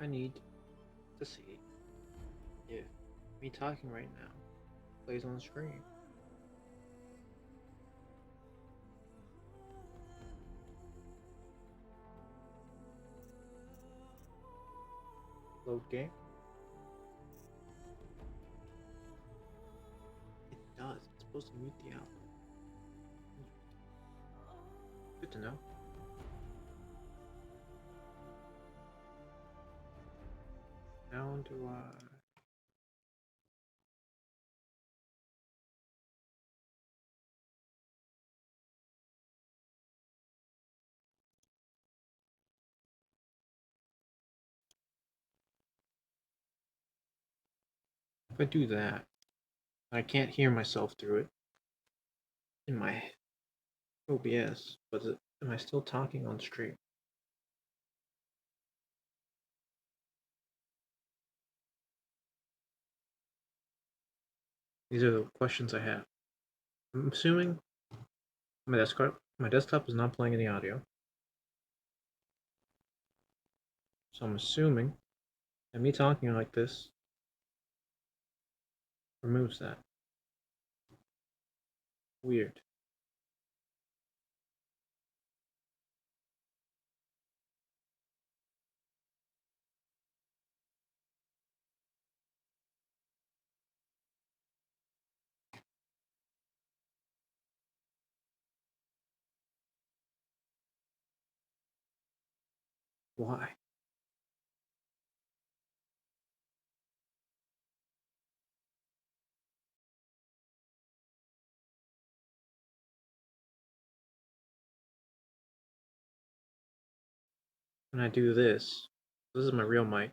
I need to see if me talking right now plays on the screen. Load game. It does. It's supposed to mute the output. Good to know. Now do I... If I do that, I can't hear myself through it in my OBS, but am I still talking on stream? These are the questions I have. I'm assuming my desktop is not playing any audio. So I'm assuming that me talking like this removes that. Weird. Why? When I do this, this is my real mic.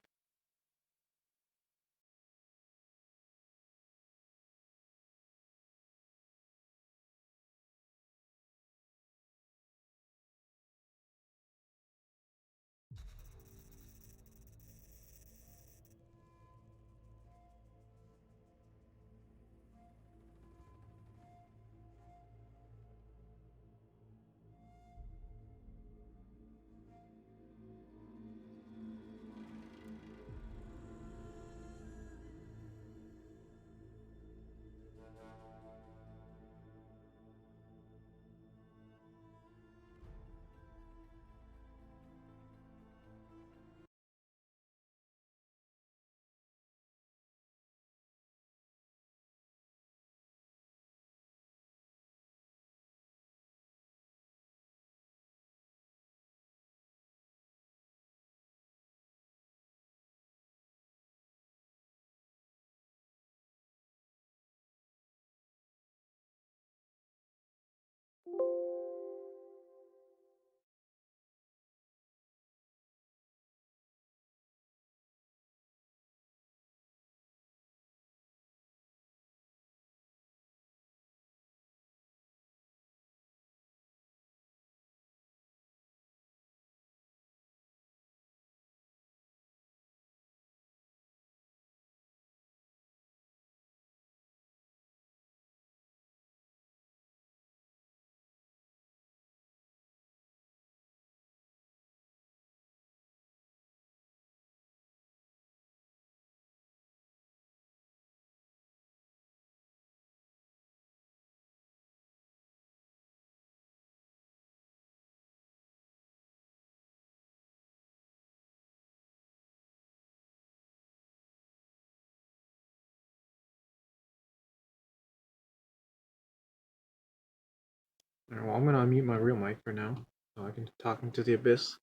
Alright, well, I'm gonna unmute my real mic for now, so I can talk into the abyss.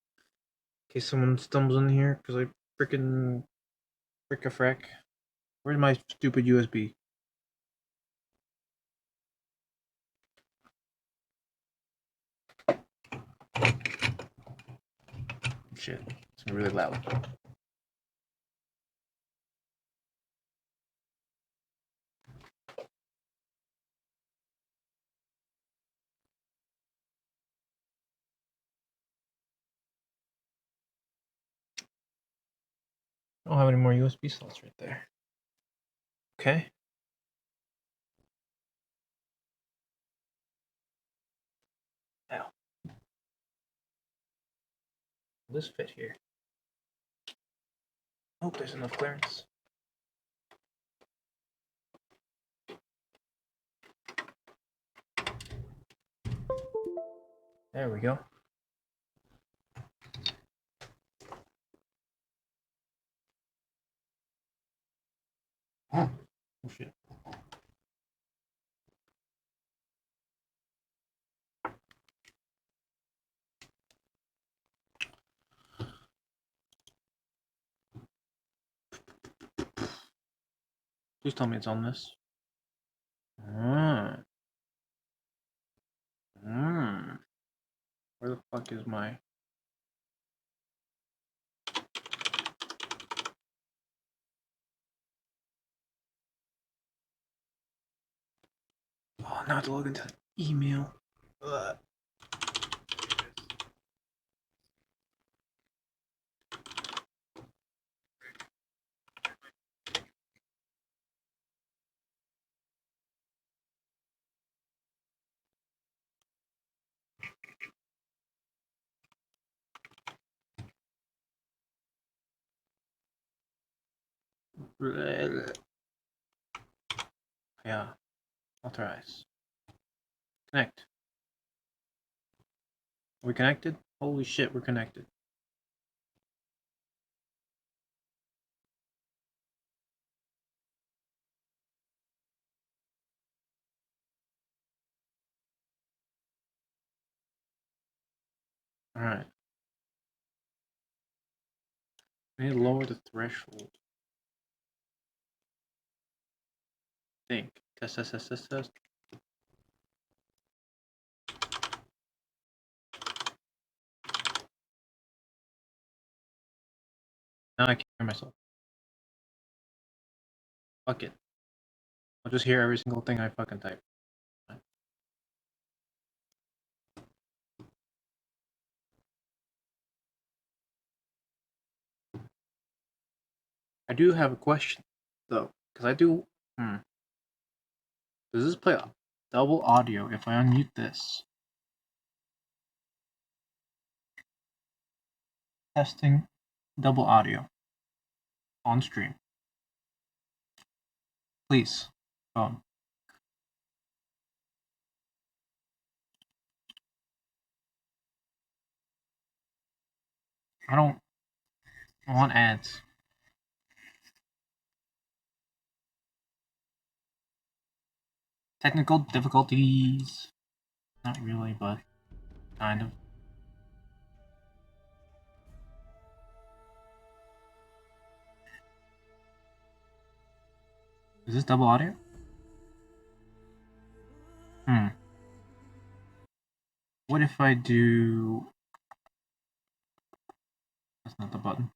In case someone stumbles in here, because I frickin' frick-a-frack. Where's my stupid USB? Shit, it's really loud. I don't have any more USB slots right there. Okay. Now, will this fit here? Hope there's enough clearance. There we go. Oh shit. Please tell me it's on this. Where the fuck is my... Oh, now I have to log into the email. Ugh. Yeah. Authorize. Connect. Are we connected? Holy shit, we're connected. Alright. We need to lower the threshold. Think. Test, test, test, test, test. Now I can't hear myself. Fuck it. I'll just hear every single thing I fucking type. I do have a question, though. Because I do... Does this play double audio if I unmute this? Testing double audio on stream. Please, phone. I don't want ads. Technical difficulties. Not really, but kind of. Is this double audio? What if I do... That's not the button.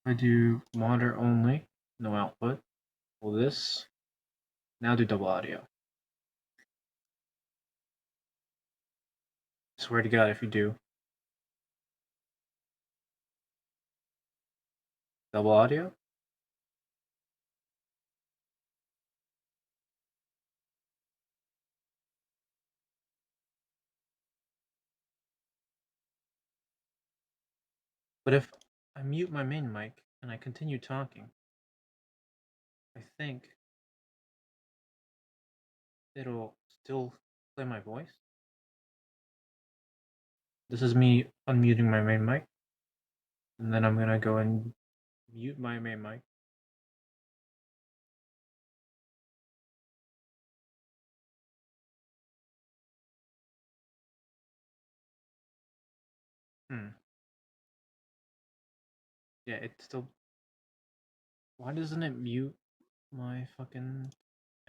If I do monitor only, no output. Will this now do double audio? Swear to God, if you do double audio? But if I mute my main mic and I continue talking, I think it'll still play my voice. This is me unmuting my main mic. And then I'm gonna go and mute my main mic. Yeah, it's still... Why doesn't it mute my fucking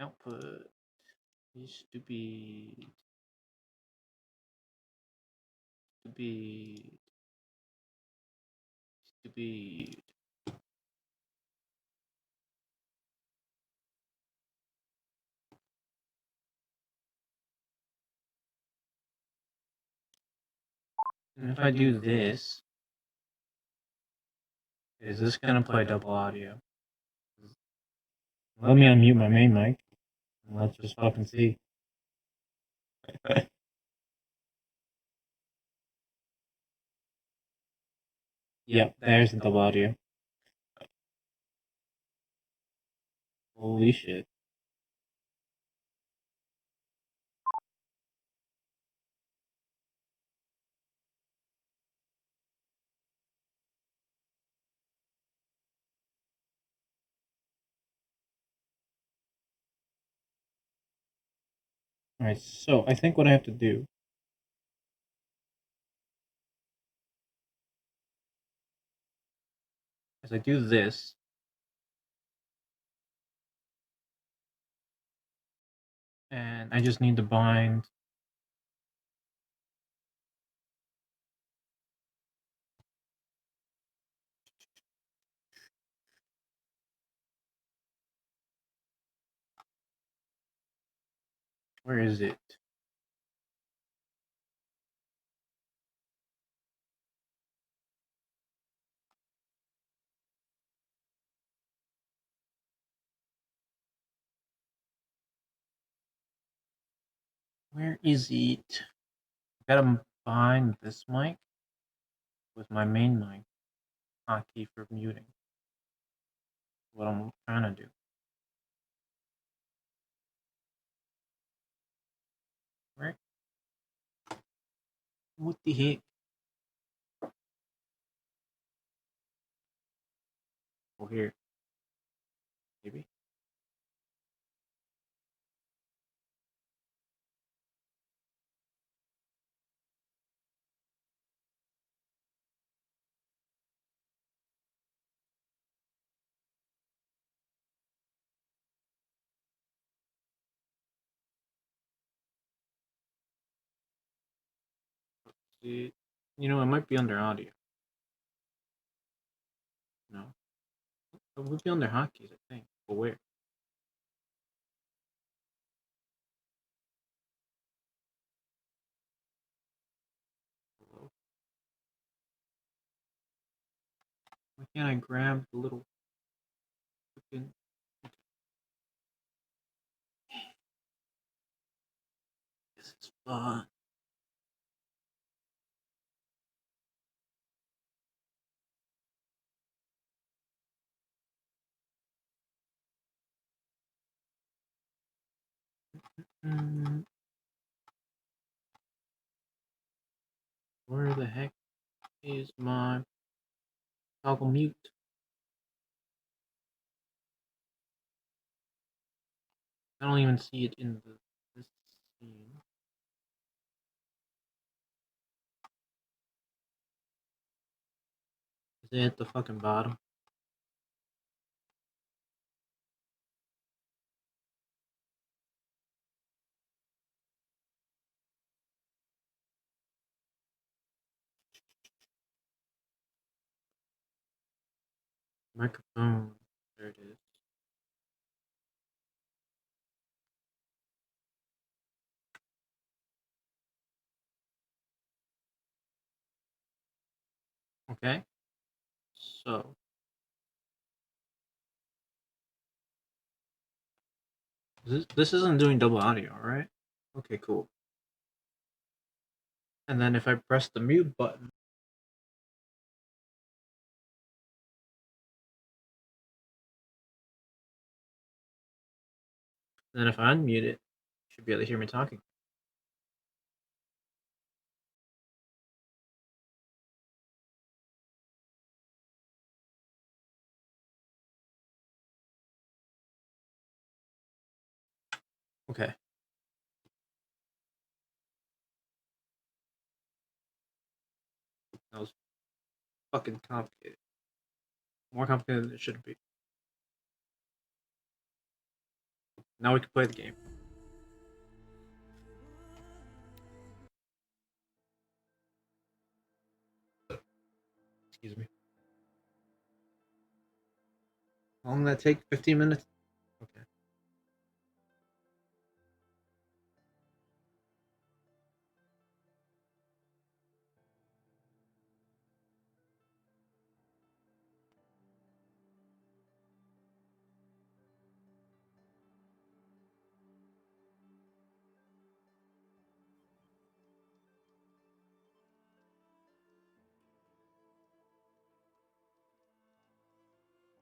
output? You stupid. Stupid. Stupid. And if I do this, is this gonna play double audio? Let me unmute my main mic. And let's just fucking see. Yep, there's the double audio. Holy shit. Alright, so I think what I have to do is I do this. And I just need to bind. Where is it? Where is it? I gotta bind this mic with my main mic hotkey for muting. What I'm trying to do. Where? What the heck? Oh, here. Maybe. You know, it might be under audio. No. It would be under hotkeys, I think. But where? Hello? Why can't I grab the little freaking... This is fun. Where the heck is my toggle mute? I don't even see it in this scene. Is it at the fucking bottom? Microphone. There it is. Okay. So this isn't doing double audio, right? Okay, cool. And then if I press the mute button, then if I unmute it, you should be able to hear me talking. Okay. That was fucking complicated. More complicated than it should be. Now we can play the game. Excuse me. How long did that take? 15 minutes? Okay.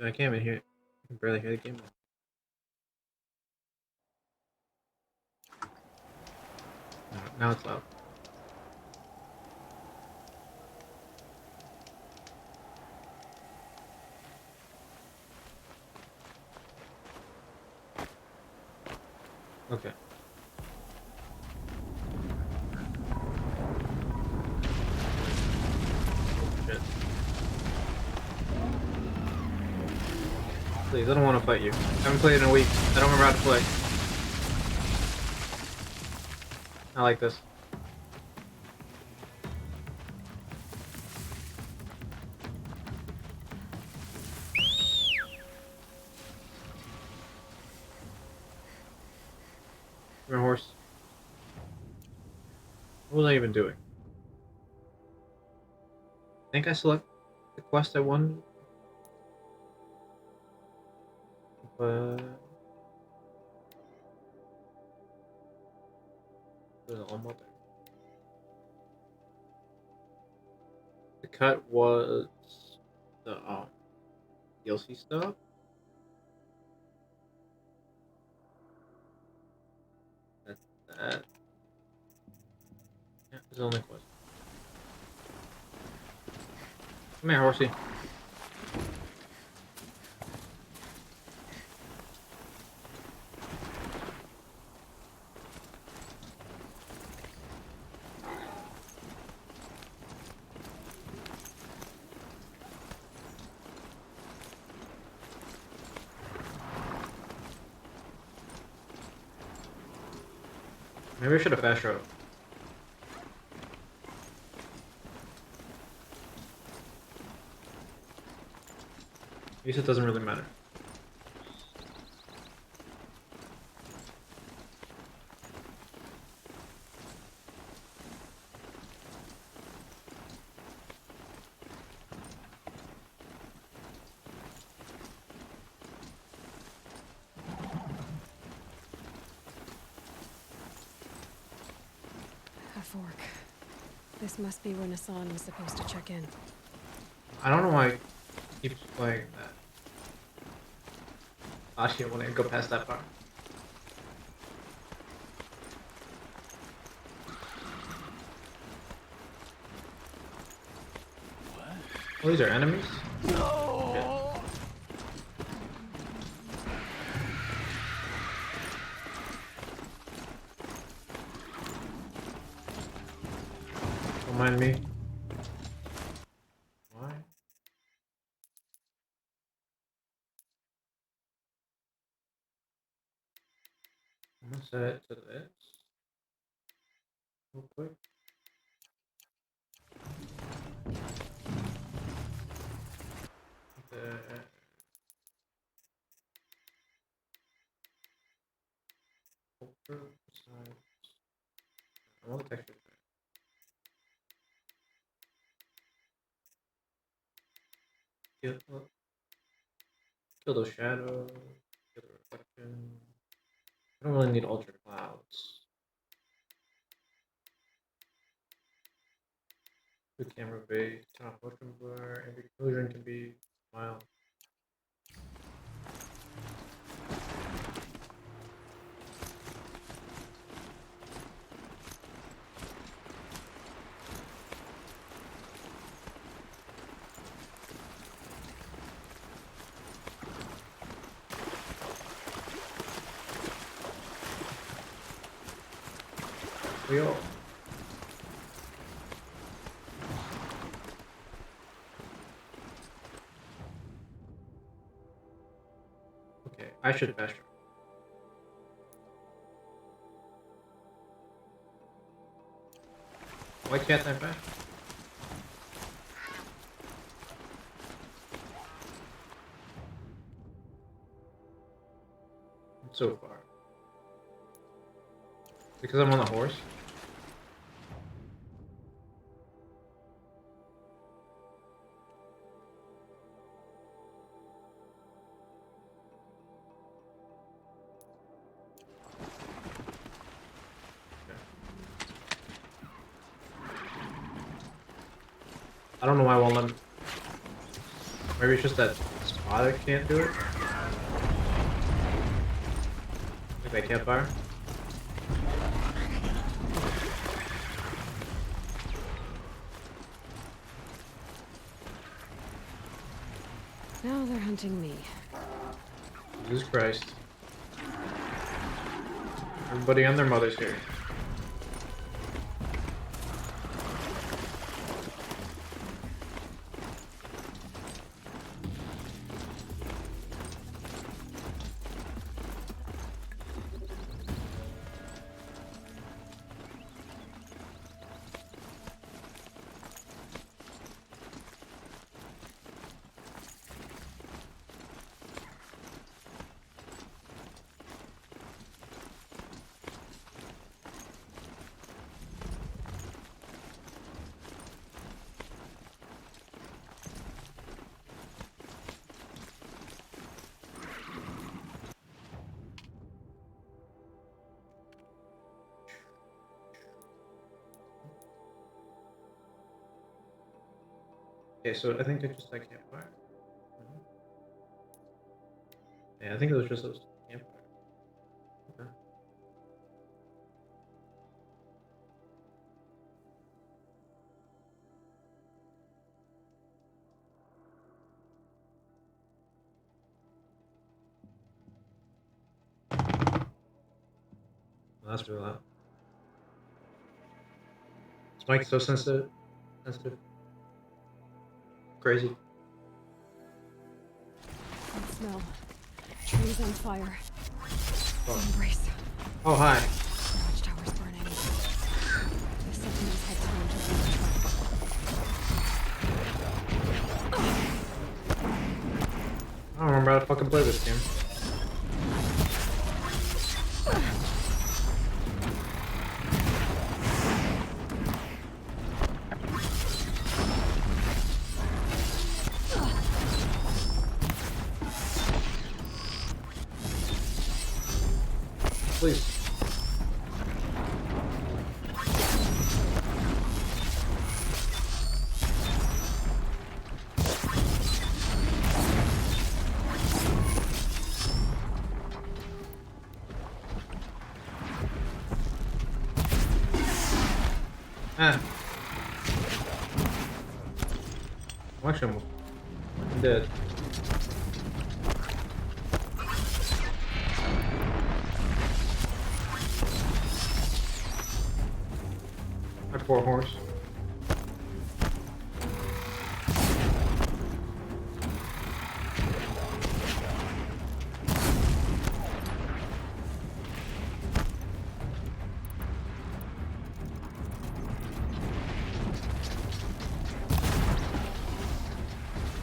I can't even hear it. I can barely hear the game. Now it's loud. Okay. Shit. Please, I don't want to fight you. I haven't played in a week. I don't remember how to play. I like this. You're a horse. What was I even doing? I think I select the quest I wanted. But there's almost there. The cut was the DLC stuff. That's that. Yeah, there's only quest. Come here, horsey. Maybe I should have fast traveled. I guess it doesn't really matter. A fork. This must be where Nassan was supposed to check in. I don't know why it keeps playing that. Actually, I want to go past that part. Oh, these are enemies? No! Don't mind me. Why? I'm gonna set it to this. Real quick. I want the texture. Kill those shadows. Kill the reflection. I don't really need ultra clouds. Good camera base. Turn off motion blur. Every illusion can be mild. Yo. Okay, I should fast travel. Why can't I fast? So far. Because I'm on the horse? I don't know why I won't let me. Maybe it's just that spot. why they can't do it. Like that campfire. Now they're hunting me. Jesus Christ. Everybody and their mother's here. Okay, so I think they're just that campfire. Yeah, I think it was just those campfire. Okay. Well, that's really loud. This mic's so sensitive. Sensitive. Crazy. That smell. Trees on fire. Oh, Embrace. oh hi. Watchtower's burning. The sentinels had time to leave the truck. I don't remember how to fucking play this game. Please. Ah. Watch him. I'm dead. My poor horse.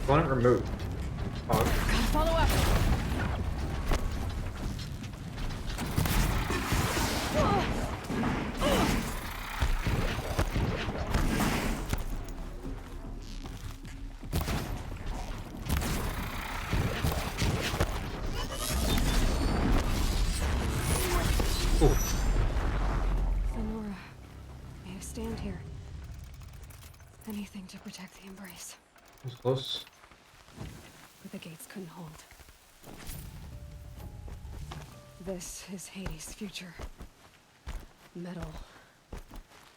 Component removed. Pog. Follow up. Ooh. Sonora, may I stand here? Anything to protect the embrace. That was close. But the gates couldn't hold. This is Hades' future. Metal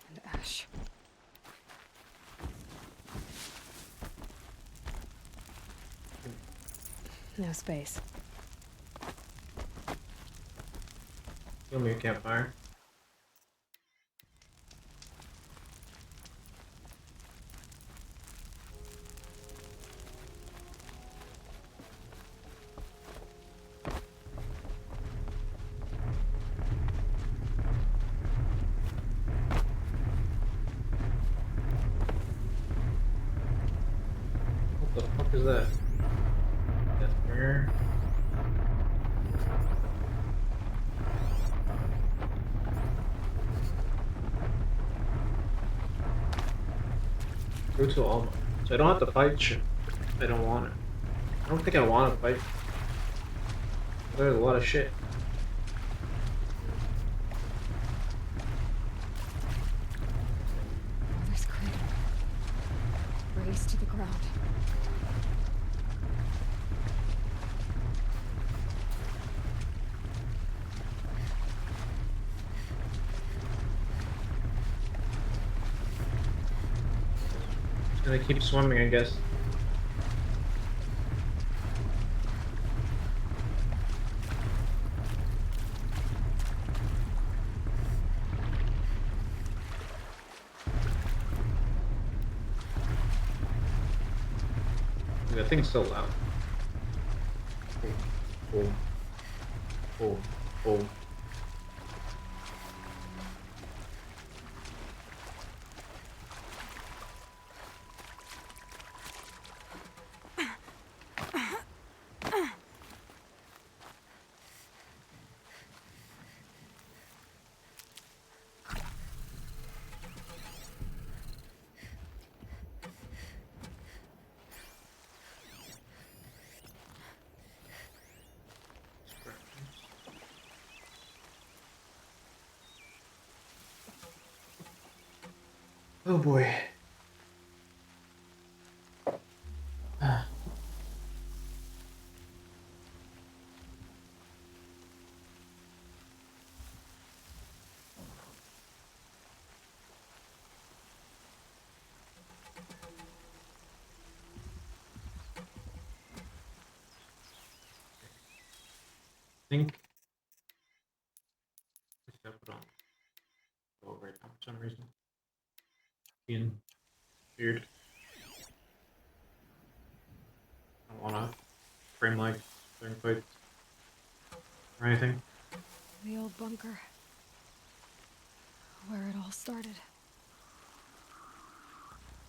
and ash. No space. Give me a campfire. What the fuck is that? Death Bringer. Brutal Alma. So I don't have to fight shit. I don't want it. I don't think I want to fight. There's a lot of shit. Mother's cradle. Raised to the ground. They keep swimming, I guess. That thing's so loud. Oh, oh, oh, oh. Oh boy. I think I put on low right now for some reason. Being weird. I don't wanna frame like during fights or anything. The old bunker. Where it all started.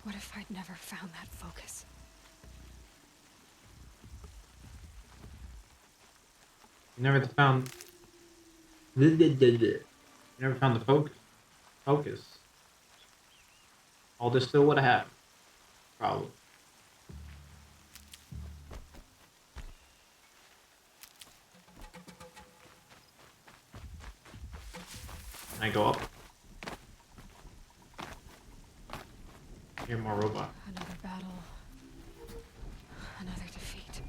What if I'd never found that focus? You never found you never found the focus. All this still would have happened. Probably. Can I go up? Hear more robot. Another battle. Another defeat.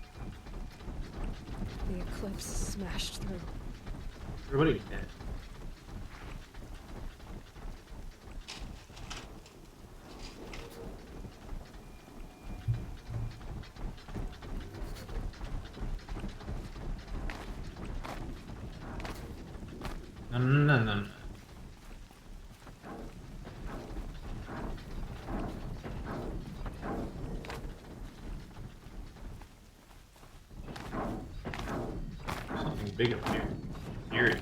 The eclipse smashed through. Everybody's dead. No, no, no, no, no. Something big up here. Eerie.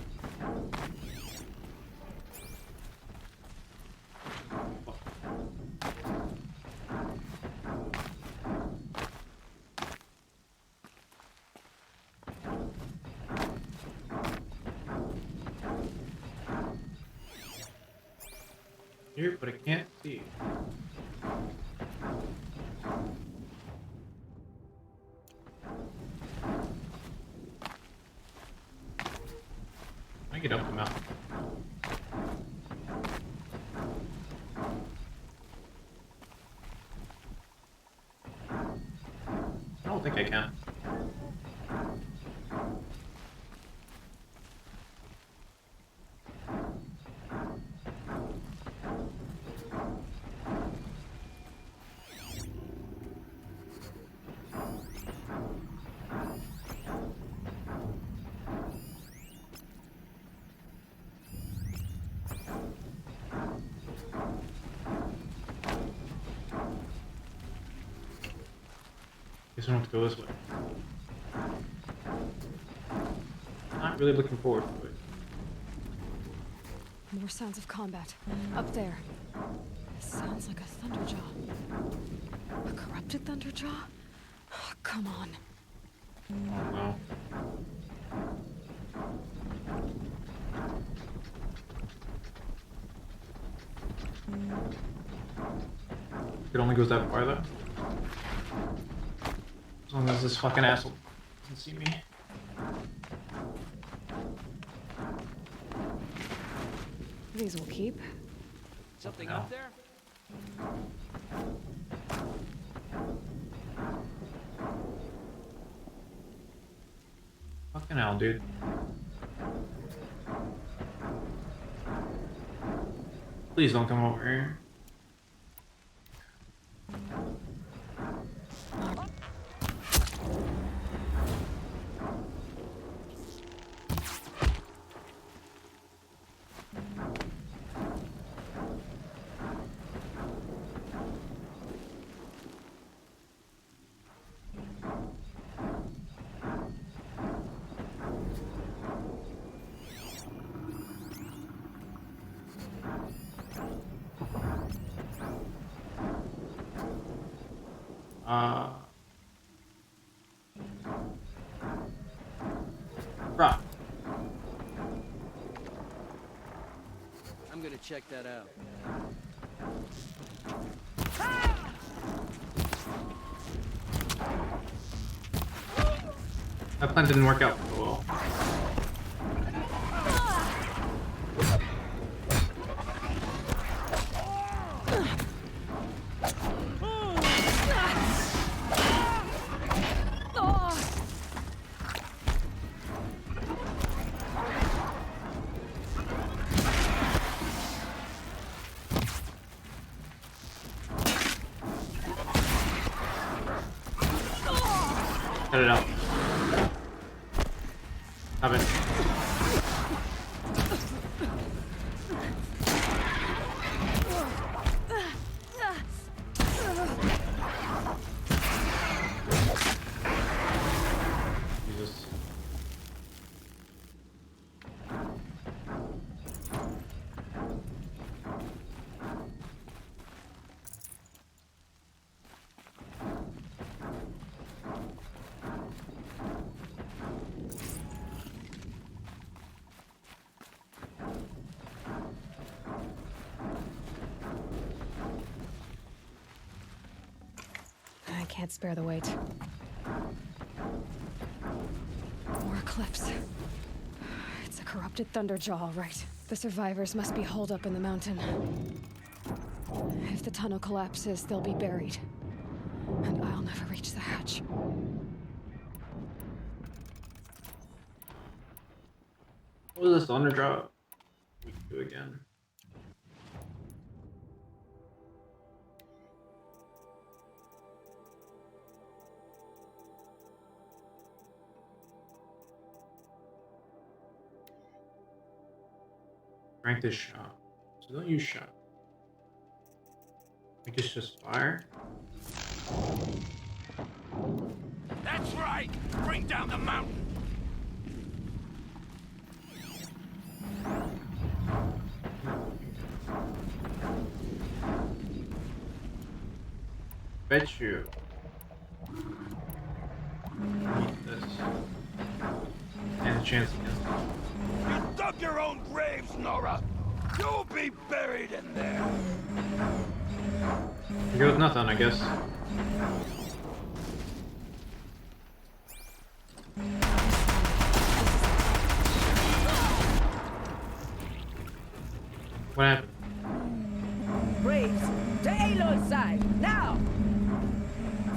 Here, but I can't see. I get up the mountain. I don't think I can. Guess I don't have to go this way. Not really looking forward to it. More sounds of combat. Up there. Sounds like a Thunderjaw. A corrupted Thunderjaw? Oh, come on. Oh no. It only goes that far though. As long as this fucking asshole doesn't see me. These will keep. Something No. up there? Fucking hell, dude. Please don't come over here. check that out. That plan didn't work out so well. Cut it out. Stop it. Jesus. I can't spare the weight. More cliffs. It's a corrupted Thunderjaw, all right. The survivors must be holed up in the mountain. If the tunnel collapses, they'll be buried. And I'll never reach the hatch. What was this Thunderdrop? We can do again. Rank this shot. So don't use shot. I think it's just fire. That's right! Bring down the mountain! Bet you. Need this. And a chance against it. You dug your own graves, Nora! You'll be buried in there! Go with nothing, I guess. What happened? Braves, to Aloy's side, now!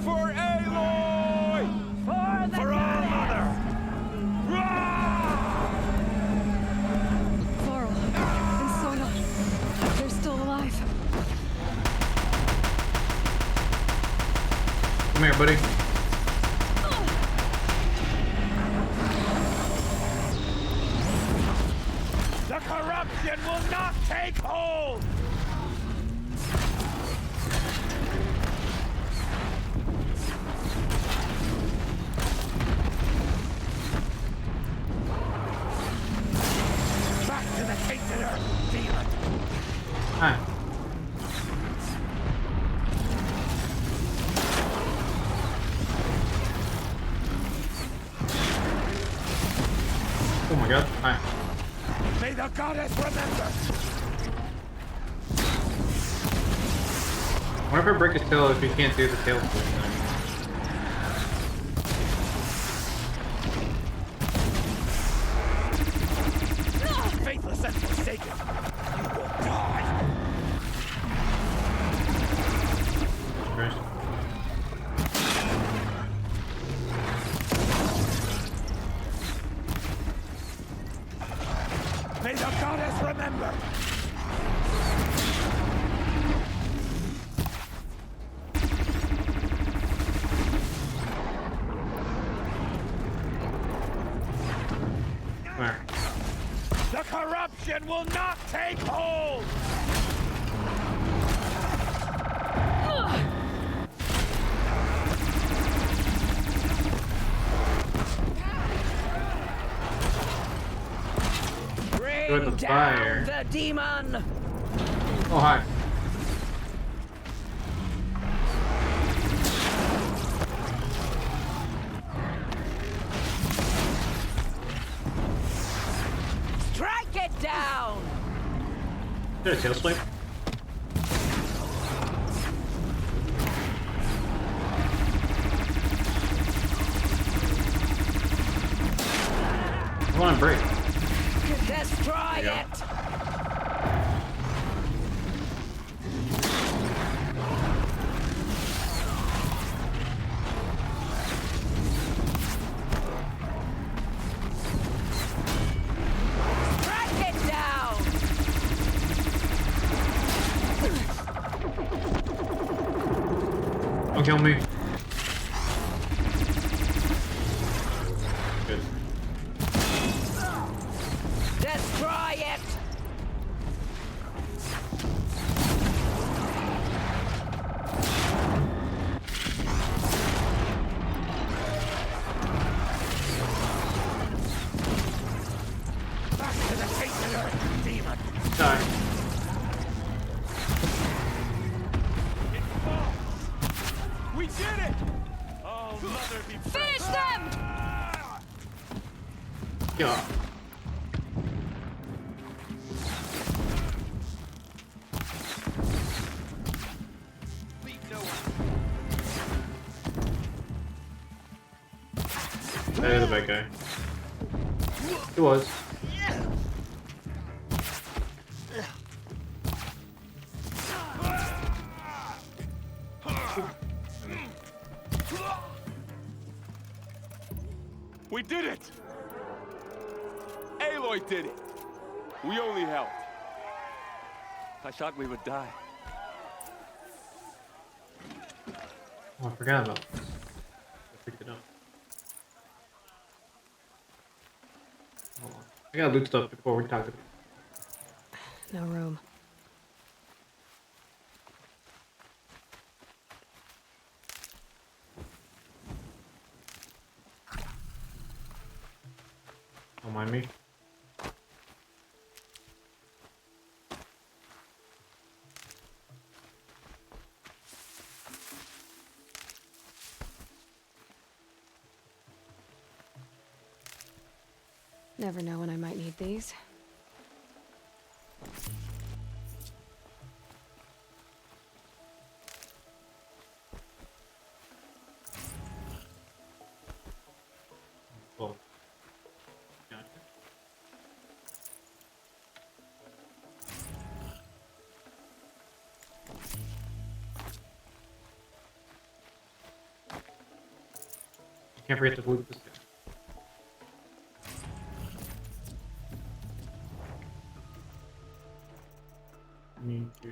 For Aloy! For the For our goddess! mother! Rah! Laurel and Sona, they're still alive. Come here, buddy. The corruption will not take hold! Back to the tainted earth, demon! Hi. Oh my god. Hi. May the goddess remember! What if I break his tail if he can't do the tail swing? Faithless and forsaken, you will die! Christ. May the goddess remember! Where? The corruption will not take hold! With Bring the down fire. the demon! Oh, hi. Strike it down! Did a tail swipe? Come on, break. Destroy it! Track it down! Don't kill me. Good. Destroy it! Back to the titular demon. Die. We did it! Oh, mother be Finish them! Yeah. leave no one. That is a bad guy. He was. We did it! Aloy did it! We only helped. I thought we would die. Oh, I forgot about this. I picked it up. Hold on. I gotta loot stuff before we talk to them. No room. Don't mind me. Never know when I might need these. Oh. Gotcha. Can't forget to loot this guy. Need to.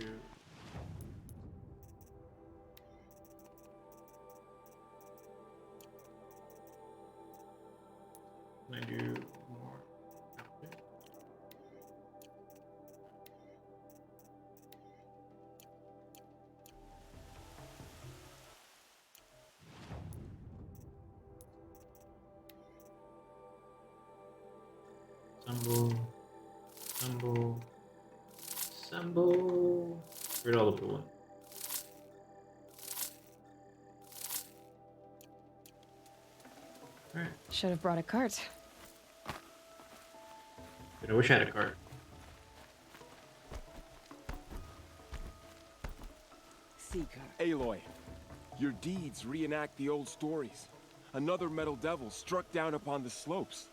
Can I do more outfit? Assemble. Read all the blue one. Alright. Should have brought a cart. Dude, I wish I had a cart. Seeker. Aloy, your deeds reenact the old stories. Another metal devil struck down upon the slopes.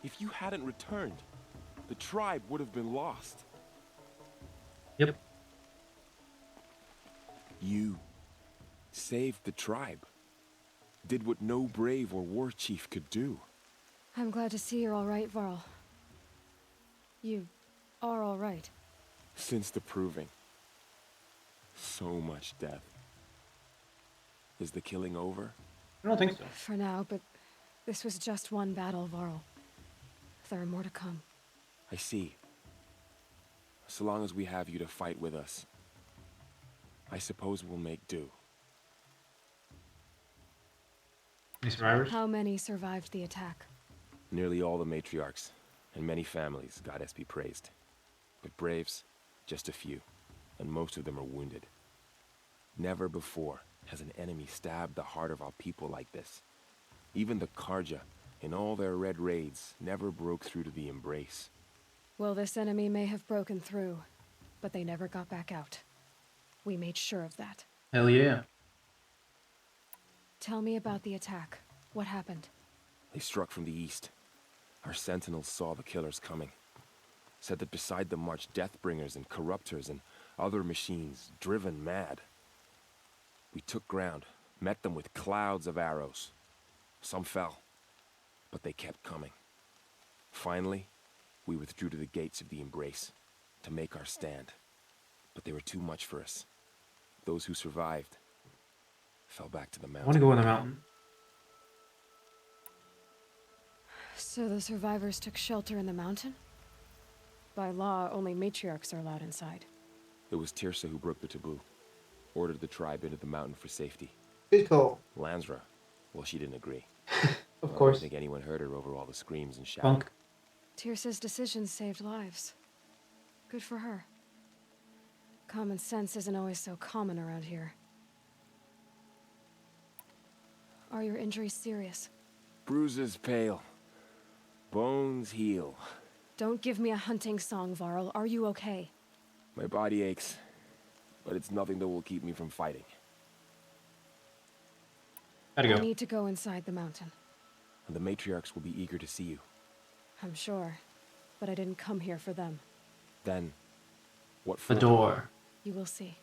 If you hadn't returned, the tribe would have been lost. Yep. You saved the tribe. Did what no brave or war chief could do. I'm glad to see you're all right, Varl. You are all right. Since the proving. So much death. Is the killing over? I don't think so. For now, but this was just one battle, Varl. There are more to come. I see. So long as we have you to fight with us, I suppose we'll make do. Any survivors? How many survived the attack? Nearly all the matriarchs, and many families, goddess be praised. But braves, just a few, and most of them are wounded. Never before has an enemy stabbed the heart of our people like this. Even the Karja, in all their red raids, never broke through to the embrace. Well, this enemy may have broken through, but they never got back out. We made sure of that. Hell yeah. Tell me about the attack. What happened? They struck from the east. Our sentinels saw the killers coming. Said that beside them marched Deathbringers and Corruptors and other machines, driven mad. We took ground, met them with clouds of arrows. Some fell, but they kept coming. Finally, we withdrew to the gates of the Embrace to make our stand. But they were too much for us. Those who survived fell back to the I want to mountain. go in the mountain. So the survivors took shelter in the mountain? By law, only matriarchs are allowed inside. It was Tirsa who broke the taboo. Ordered the tribe into the mountain for safety. Good call. Lansra, well, she didn't agree. Of I course. don't think anyone heard her over all the screams and shouting. Punk. Tirsa's decisions saved lives. Good for her. Common sense isn't always so common around here. Are your injuries serious? Bruises pale. Bones heal. Don't give me a hunting song, Varl. Are you okay? My body aches, but it's nothing that will keep me from fighting. Gotta I go. need to go inside the mountain. And the matriarchs will be eager to see you. I'm sure. But I didn't come here for them. Then, what The for? door. You will see.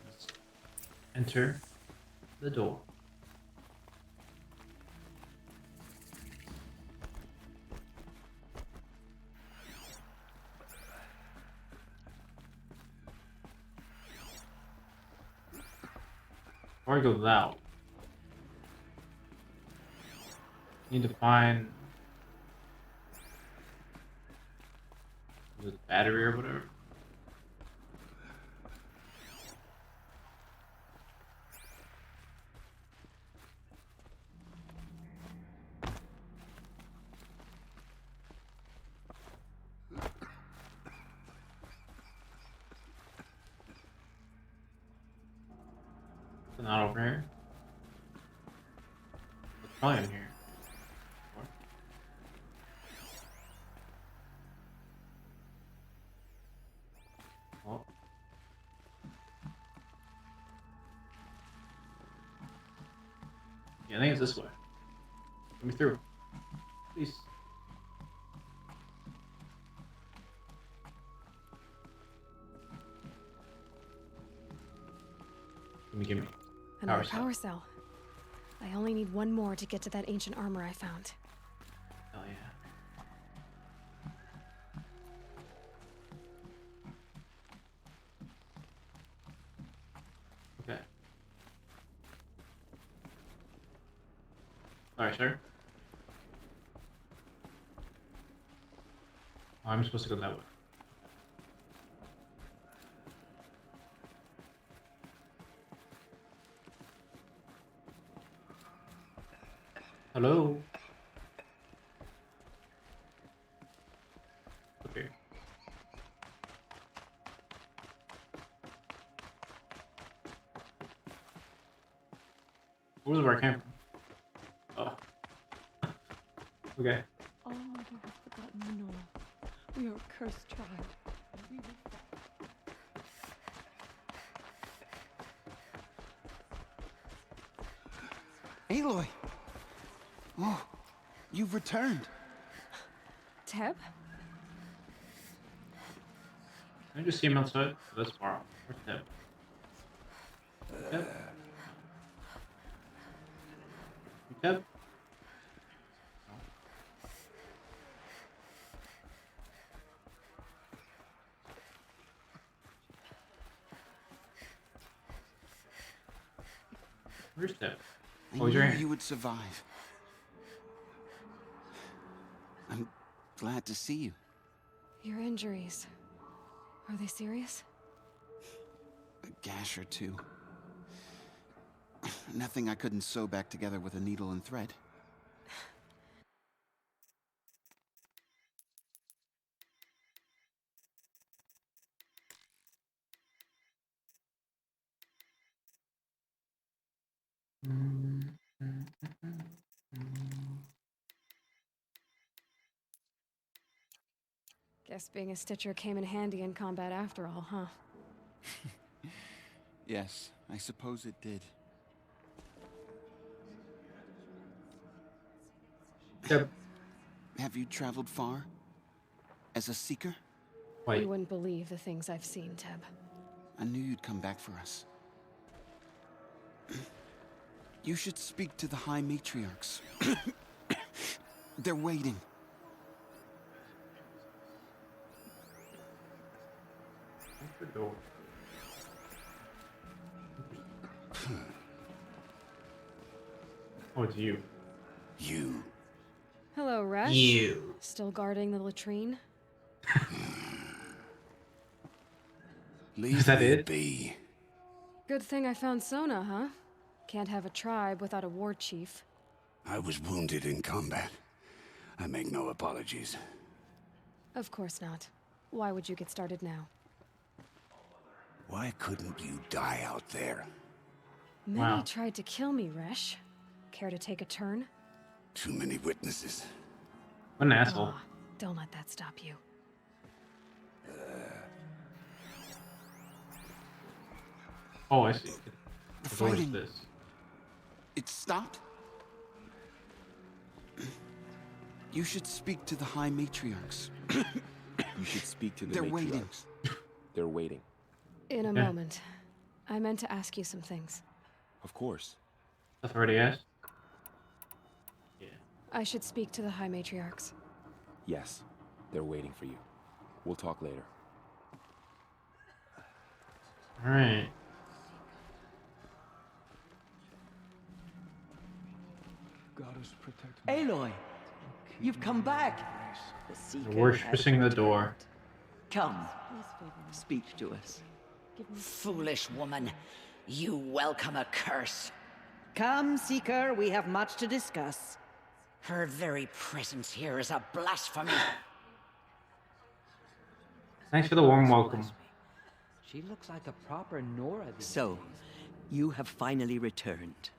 Let's enter the door. Or go out. Need to find the battery or whatever. It's not over here. It's probably in here. Oh. Yeah, I think it's this way. Let me through. Please. Give me. Another cell. power cell. I only need one more to get to that ancient armor I found. Hell yeah. Okay. Alright, sir. Oh, I'm supposed to go that way. Hello? Okay. Where's where I came from? Oh. Okay. Oh, you have forgotten the Nora. We are a cursed tribe. We will Aloy! Oh, you've returned. Teb? Can I just see him outside? Oh, that's far off. Where's Teb? Teb? Teb? Where's Teb? I Oh, he's right knew here. you would survive. I'm glad to see you. Your injuries. Are they serious? A gash or two. Nothing I couldn't sew back together with a needle and thread. Guess being a Stitcher came in handy in combat after all, huh? Yes, I suppose it did. Yep. Have you traveled far? As a seeker? Wait. You wouldn't believe the things I've seen, Teb. I knew you'd come back for us. You should speak to the High Matriarchs. They're waiting. The door. Oh, it's you. You. Hello, Resh. You. Still guarding the latrine? Leave Is that me it? be. Good thing I found Sona, huh? Can't have a tribe without a war chief. I was wounded in combat. I make no apologies. Of course not. Why would you get started now? Why couldn't you die out there? Many Wow. tried to kill me, Resh. Care to take a turn? Too many witnesses. What an asshole. Aw, don't let that stop you. Oh, I see. The The door is fighting. this. It stopped? You should speak to the High Matriarchs. You should speak to the They're waiting. matriarchs. They're waiting. In a Yeah. moment. I meant to ask you some things. Of course. I've already asked. Yeah. I should speak to the High Matriarchs. Yes. They're waiting for you. We'll talk later. Alright. Goddess protect me. Aloy, you've come back. The The Seeker worshipping has the door. returned. Come, speak to us. Foolish woman. You welcome a curse. Come, Seeker, we have much to discuss. Her very presence here is a blasphemy. Thanks for the warm welcome. She looks like a proper Nora. So, you have finally returned.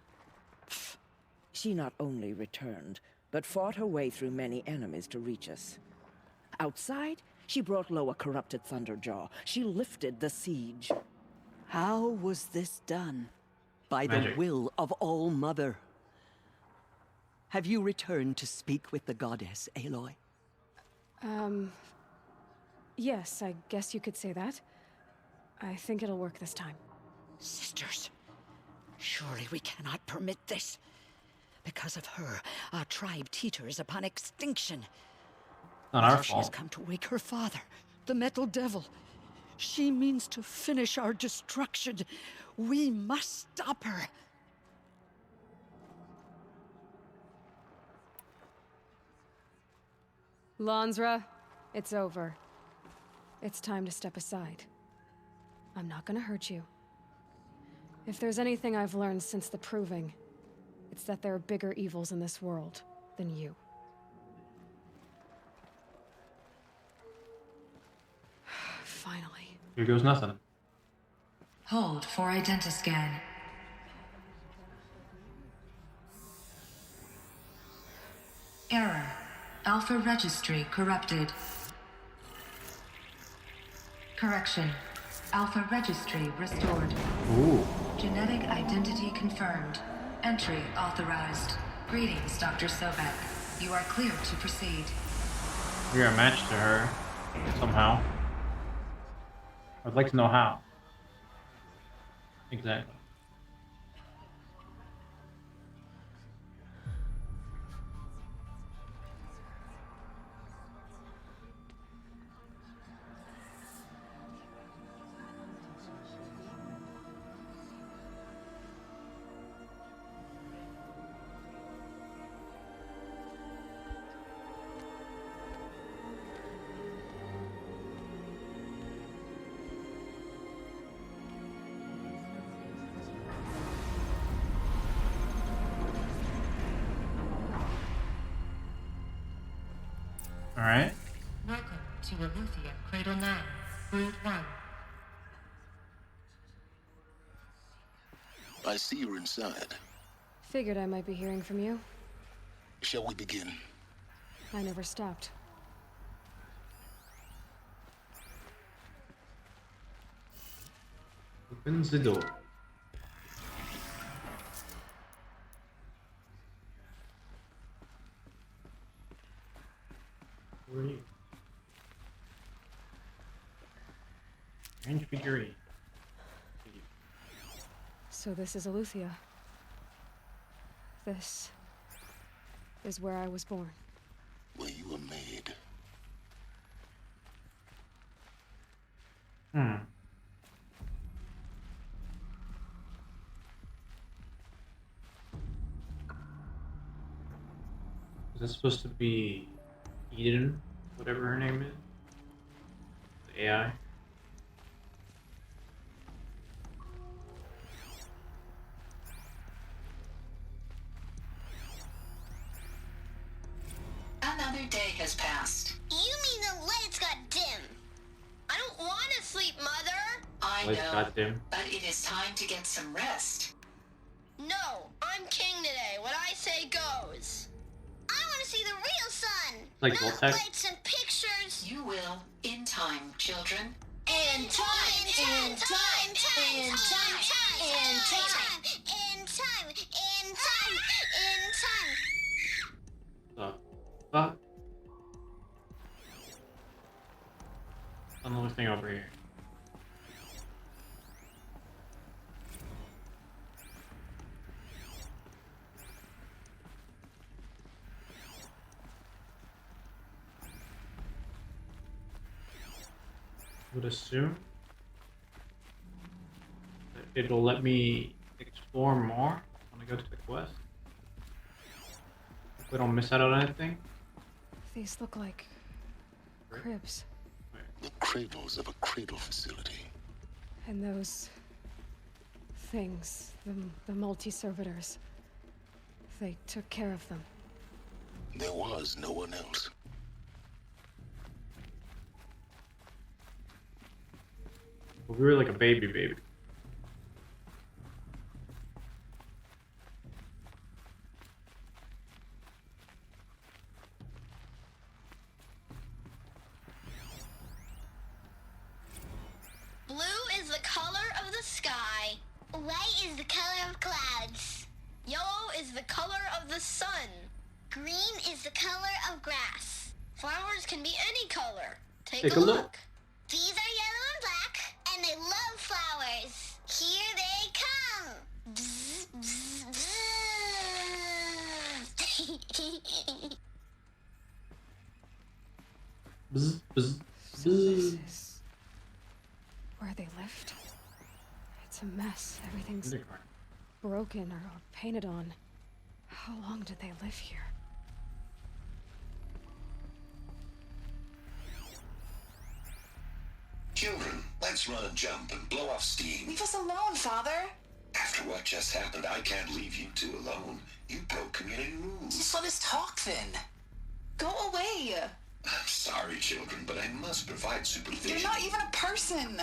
She not only returned, but fought her way through many enemies to reach us. Outside, she brought low a corrupted Thunderjaw. She lifted the siege. How was this done? By Magic. the will of All Mother. Have you returned to speak with the goddess, Aloy? Yes, I guess you could say that. I think it'll work this time. Sisters, surely we cannot permit this. Because of her, our tribe teeters upon extinction. Not our Now she has fault. come to wake her father, the Metal Devil. She means to finish our destruction. We must stop her. Lansra, it's over. It's time to step aside. I'm not gonna hurt you. If there's anything I've learned since the Proving, it's that there are bigger evils in this world than you. Finally. Here goes nothing. Hold for identiscan. Error. Alpha registry corrupted. Correction. Alpha registry restored. Ooh. Genetic identity confirmed. Entry authorized. Greetings, Dr. Sobek. You are clear to proceed. We are matched to her. Somehow. I'd like to know how. Exactly. Alright. Welcome to Aletheia Cradle 9, Brood 1. I see you're inside. Figured I might be hearing from you. Shall we begin? I never stopped. Opens the door. Who are you? Strange figurine. So this is Aletheia. This is where I was born. Where you were made. Is this supposed to be Eden? Whatever her name is? The AI? Another day has passed. You mean the lights got dim? I don't want to sleep, Mother! I Lights know, got dim. but it is time to get some rest. No, I'm king today. What I say goes. I want to see the real sun! Like not Voltec? lights and pictures! You will, in time, children. In time! In time! In time! In time! In time! In time! In time! The fuck? Another thing over here. Would assume that it'll let me explore more when I go to the quest. If we don't miss out on anything. These look like cribs. The cradles of a cradle facility. And those things, the multi-servitors, they took care of them. There was no one else. We were like a baby. Blue is the color of the sky. White is the color of clouds. Yellow is the color of the sun. Green is the color of grass. Flowers can be any color. Take a look. These are yellow and black, and they love flowers. Here they come. Bzz, bzz, bzz. Bzz, bzz, So this is where they lived. It's a mess. Everything's broken or painted on. How long did they live here? Children, let's run and jump and blow off steam. Leave us alone, Father. After what just happened, I can't leave you two alone. You broke community rules. Just let us talk then. Go away. I'm sorry, children, but I must provide supervision. You're not even a person.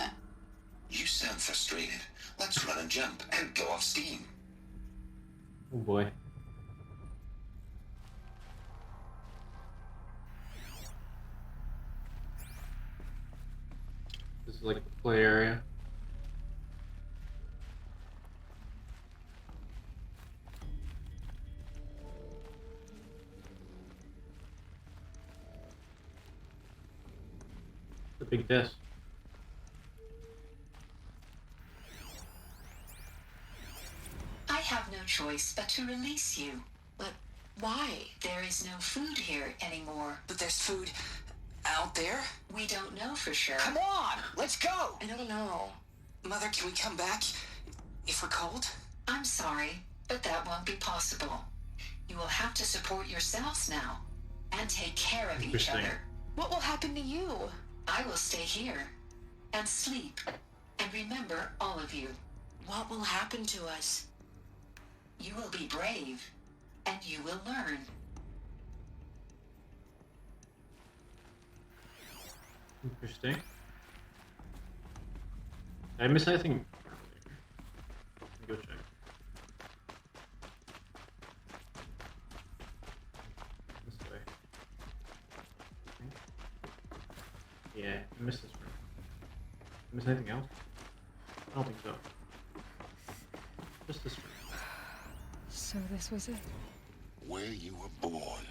You sound frustrated. Let's run and jump and blow off steam. Oh boy. This is like the play area. The big desk. I have no choice but to release you. But why? There is no food here anymore. But there's food out there? We don't know for sure. Come on, let's go. I don't know. Mother, can we come back if we're cold? I'm sorry, but that won't be possible. You will have to support yourselves now and take care of each other. What will happen to you? I will stay here and sleep and remember all of you. What will happen to us? You will be brave and you will learn. Interesting. Did I miss anything? Let me go check. This way. Yeah, I missed this room. Miss anything else? I don't think so. Just this way. So this was it? Where you were born.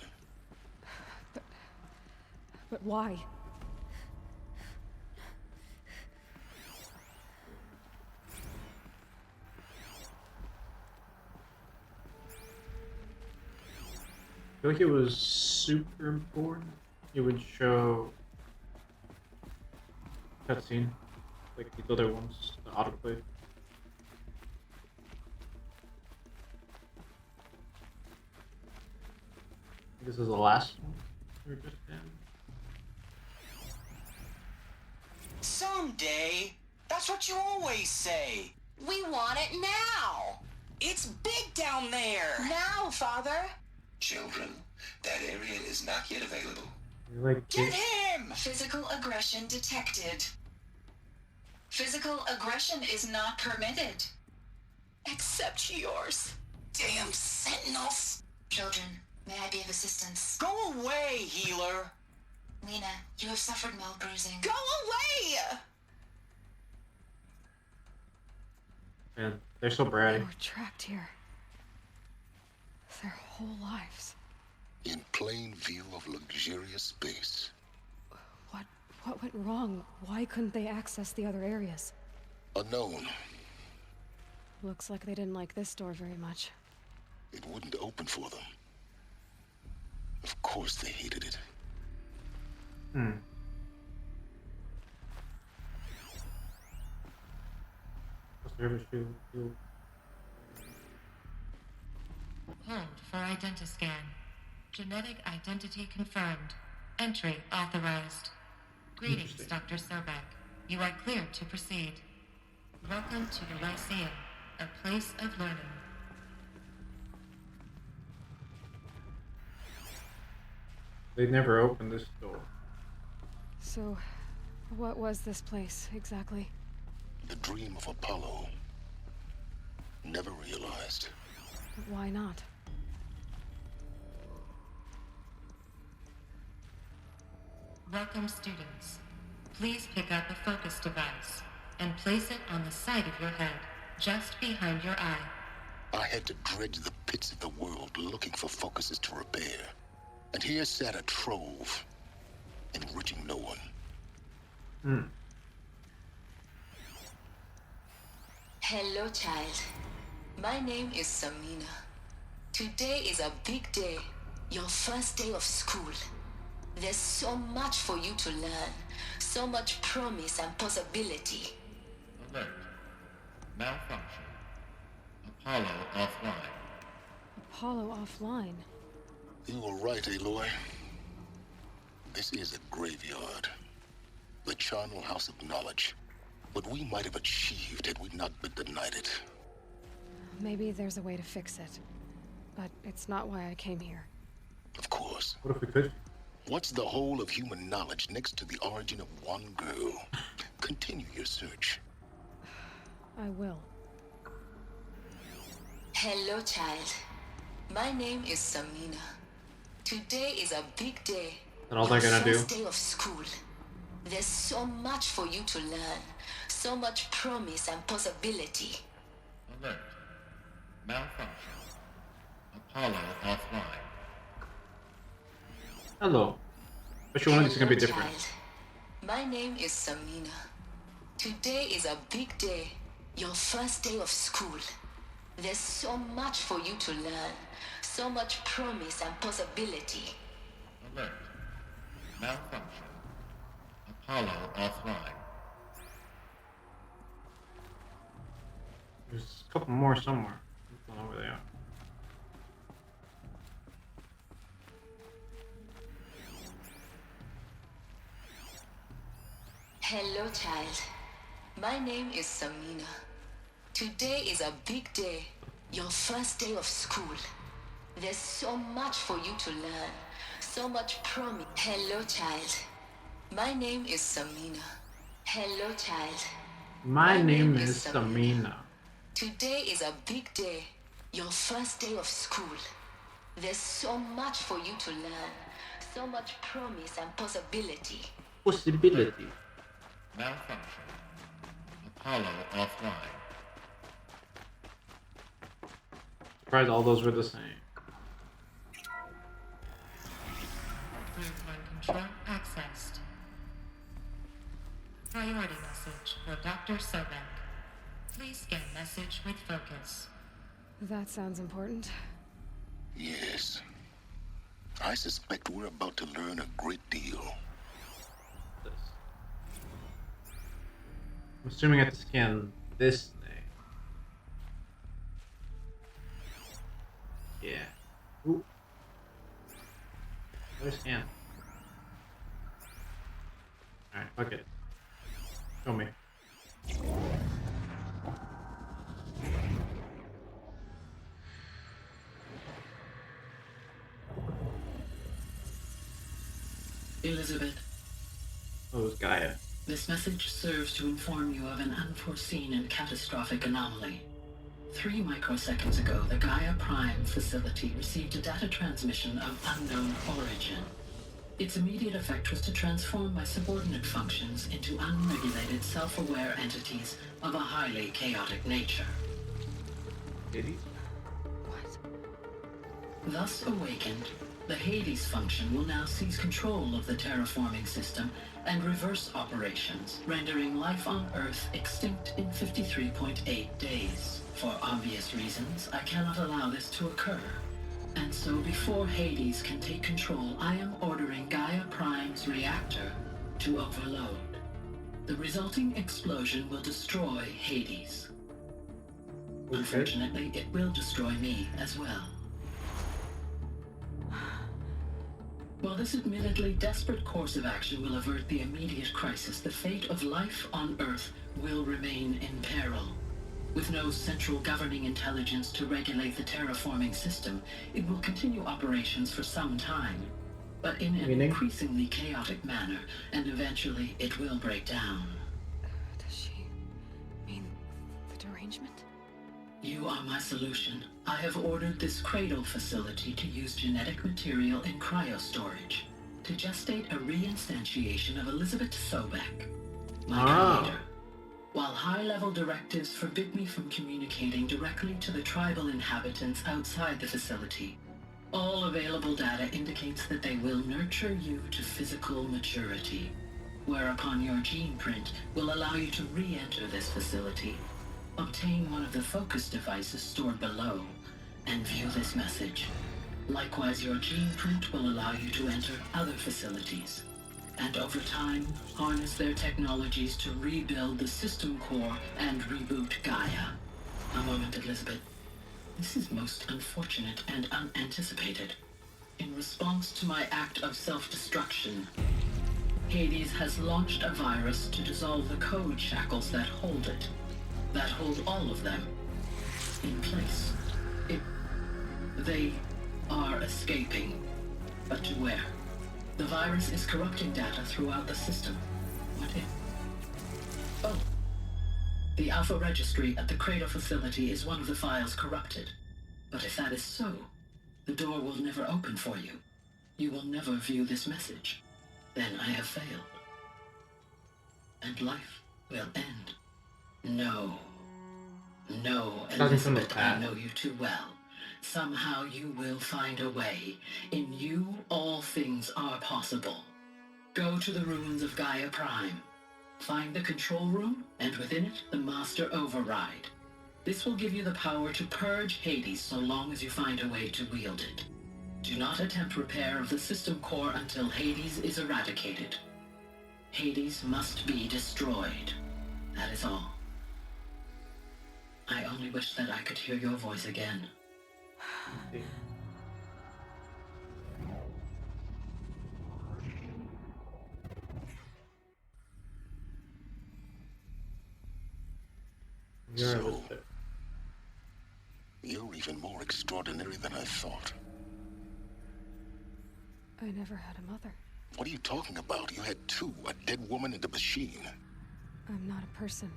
But why? I feel like it was super important. It would show cutscene, like the other ones, the autoplay. This is the last one we were just in. Someday. That's what you always say. We want it now. It's big down there. Now, Father. Children, that area is not yet available. Get him! Physical aggression detected. Physical aggression is not permitted. Except yours. Damn sentinels. Children, may I be of assistance? Go away, healer. Lena, you have suffered mild bruising. Go away! Man, they're so bratty. They were trapped here. Their whole lives. In plain view of luxurious space. What went wrong? Why couldn't they access the other areas? Unknown. Looks like they didn't like this door very much. It wouldn't open for them. Of course they hated it. Hold for identiscan. Genetic identity confirmed. Entry authorized. Greetings, Dr. Sobek. You are cleared to proceed. Welcome to the Lyceum, a place of learning. They never opened this door. So, what was this place exactly? The dream of Apollo. Never realized. But why not? Welcome, students. Please pick up a focus device and place it on the side of your head, just behind your eye. I had to dredge the pits of the world looking for focuses to repair. And here sat a trove, enriching no one. Hello, child. My name is Samina. Today is a big day, your first day of school. There's so much for you to learn, so much promise and possibility. Alert. Malfunction. Apollo offline. Apollo offline? You were right, Aloy. This is a graveyard. The charnel house of knowledge. What we might have achieved had we not been denied it. Maybe there's a way to fix it. But it's not why I came here. Of course. What if we could? What's the whole of human knowledge next to the origin of one girl? Continue your search. I will. Hello, child. My name is Samina. Today is a big day. And all they're gonna do? First day of school. There's so much for you to learn, so much promise and possibility. Alert. Malfunction. Apollo offline. Hello. Which one is gonna be Hello, different? child. My name is Samina. Today is a big day, your first day of school. There's so much for you to learn, so much promise and possibility. Alert. Malfunction. Apollo offline. There's a couple more somewhere. I don't know where they are. Hello, child. My name is Samina. Today is a big day, your first day of school. There's so much for you to learn, so much promise. Hello, child. My name is Samina. Hello, child. My name is Samina. Today is a big day, your first day of school. There's so much for you to learn, so much promise and possibility. Possibility. Malfunction. Apollo offline. Surprised all those were the same. Third line control accessed. Priority message for Dr. Sobek. Please scan message with focus. That sounds important. Yes. I suspect we're about to learn a great deal. I'm assuming I have to scan this thing. Yeah. Ooh. Where's scan? Alright, fuck it. Show me. Elizabeth. Oh, it's Gaia. This message serves to inform you of an unforeseen and catastrophic anomaly. 3 microseconds ago, the Gaia Prime facility received a data transmission of unknown origin. Its immediate effect was to transform my subordinate functions into unregulated, self-aware entities of a highly chaotic nature. Thus awakened, the Hades function will now seize control of the terraforming system and reverse operations, rendering life on Earth extinct in 53.8 days. For obvious reasons, I cannot allow this to occur. And so before Hades can take control, I am ordering Gaia Prime's reactor to overload. The resulting explosion will destroy Hades. Okay. Unfortunately, it will destroy me as well. While this admittedly desperate course of action will avert the immediate crisis, the fate of life on Earth will remain in peril. With no central governing intelligence to regulate the terraforming system, it will continue operations for some time, but in an increasingly chaotic manner, and eventually it will break down. Does she mean the derangement? You are my solution. I have ordered this cradle facility to use genetic material in cryostorage to gestate a reinstantiation of Elizabeth Sobek, my creator. While high-level directives forbid me from communicating directly to the tribal inhabitants outside the facility, all available data indicates that they will nurture you to physical maturity, whereupon your gene print will allow you to re-enter this facility, obtain one of the focus devices stored below, and view this message. Likewise, your gene print will allow you to enter other facilities, and over time, harness their technologies to rebuild the system core and reboot Gaia. A moment, Elizabeth. This is most unfortunate and unanticipated. In response to my act of self-destruction, Hades has launched a virus to dissolve the code shackles that hold it, that hold all of them in place. They are escaping, but to where? The virus is corrupting data throughout the system. What if? Oh. The Alpha Registry at the Cradle facility is one of the files corrupted. But if that is so, the door will never open for you. You will never view this message. Then I have failed. And life will end. No. No, Elizabeth, I know you too well. Somehow you will find a way. In you, all things are possible. Go to the ruins of Gaia Prime. Find the control room, and within it, the Master Override. This will give you the power to purge Hades so long as you find a way to wield it. Do not attempt repair of the system core until Hades is eradicated. Hades must be destroyed. That is all. I only wish that I could hear your voice again. So, you're even more extraordinary than I thought. I never had a mother. What are you talking about? You had two, a dead woman and a machine. I'm not a person.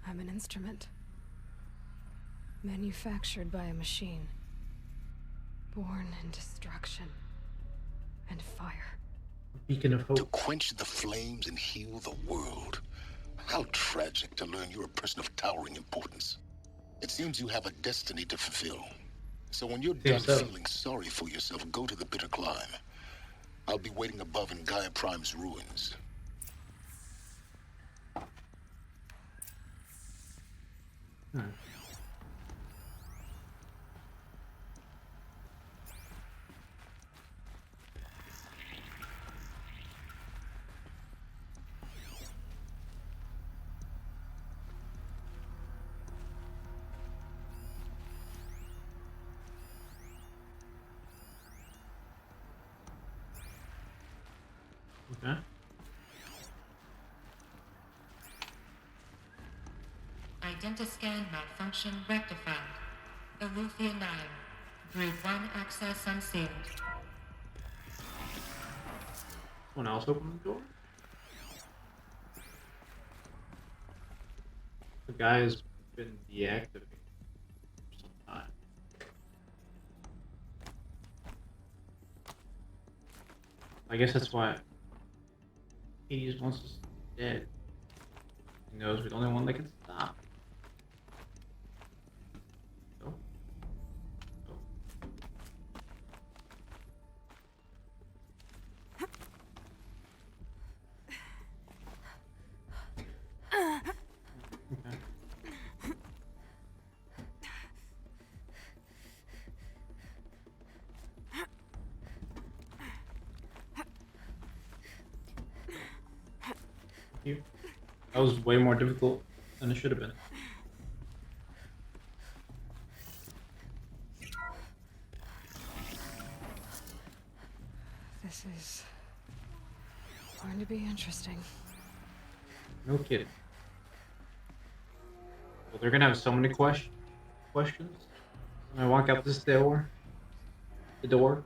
I'm an instrument. Manufactured by a machine. Born in destruction and fire. Beacon of hope. To quench the flames and heal the world. How tragic to learn you're a person of towering importance. It seems you have a destiny to fulfill. So when you're done feeling sorry for yourself, go to the bitter climb. I'll be waiting above in Gaia Prime's ruins. Okay. Identiscan malfunction rectified. Eleuthia 9. Brood 1 access unsealed. Someone else open the door? The guy has been deactivated for some time. I guess that's why Hades wants us dead. He knows we're the only one that can stop. So. That was way more difficult than it should have been. This is going to be interesting. No kidding. Well, they're gonna have so many questions when I walk out this door. The door.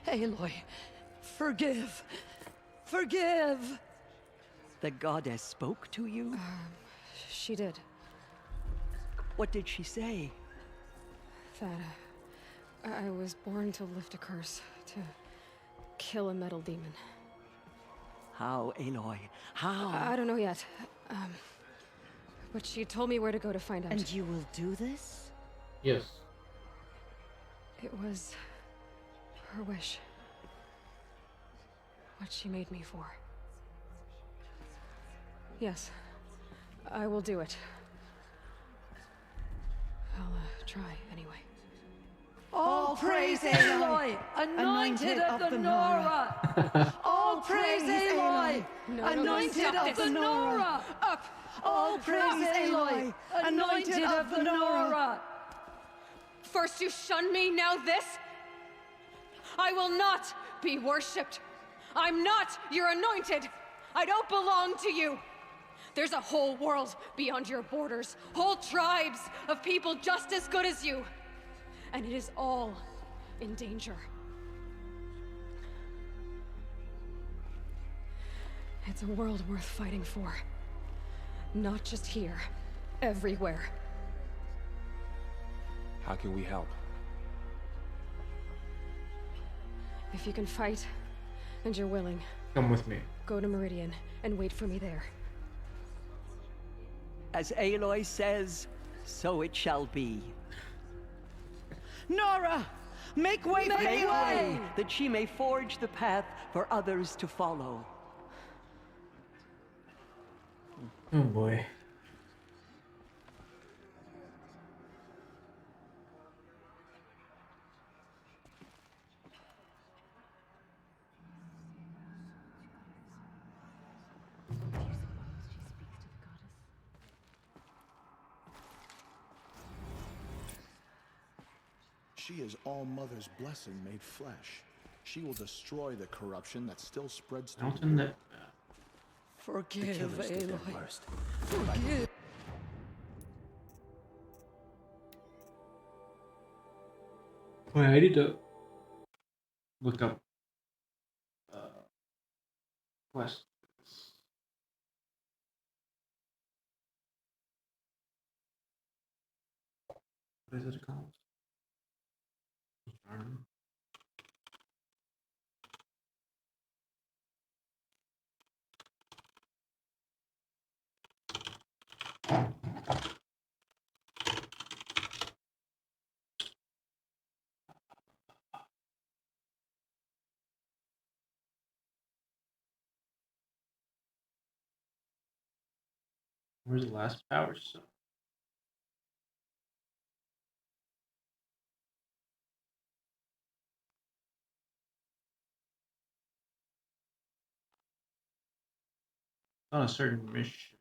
Aloy, forgive. Forgive! The goddess spoke to you? She did. What did she say? That I was born to lift a curse, to kill a metal demon. How, Aloy? How? I don't know yet. But she told me where to go to find out. And you will do this? Yes. It was her wish. What she made me for. Yes, I will do it. I'll try anyway. All praise Aloy, anointed of the Nora! All praise Aloy, anointed of the Nora! Up! All praise Aloy, anointed of the Nora! First you shunned me, now this? I will not be worshipped. I'm not your anointed. I don't belong to you. There's a whole world beyond your borders, whole tribes of people just as good as you. And it is all in danger. It's a world worth fighting for. Not just here, everywhere. How can we help? If you can fight, and you're willing, come with me. Go to Meridian and wait for me there. As Aloy says, so it shall be. Nora! Make way for Aloy, that she may forge the path for others to follow. Oh boy. She is All-Mother's blessing made flesh. She will destroy the corruption that still spreads through the world. Forgive, The killers did their Aloy. worst. Forgive. Oh, I need to look up quests. What is it called? Where's the last power cell? On a certain mission.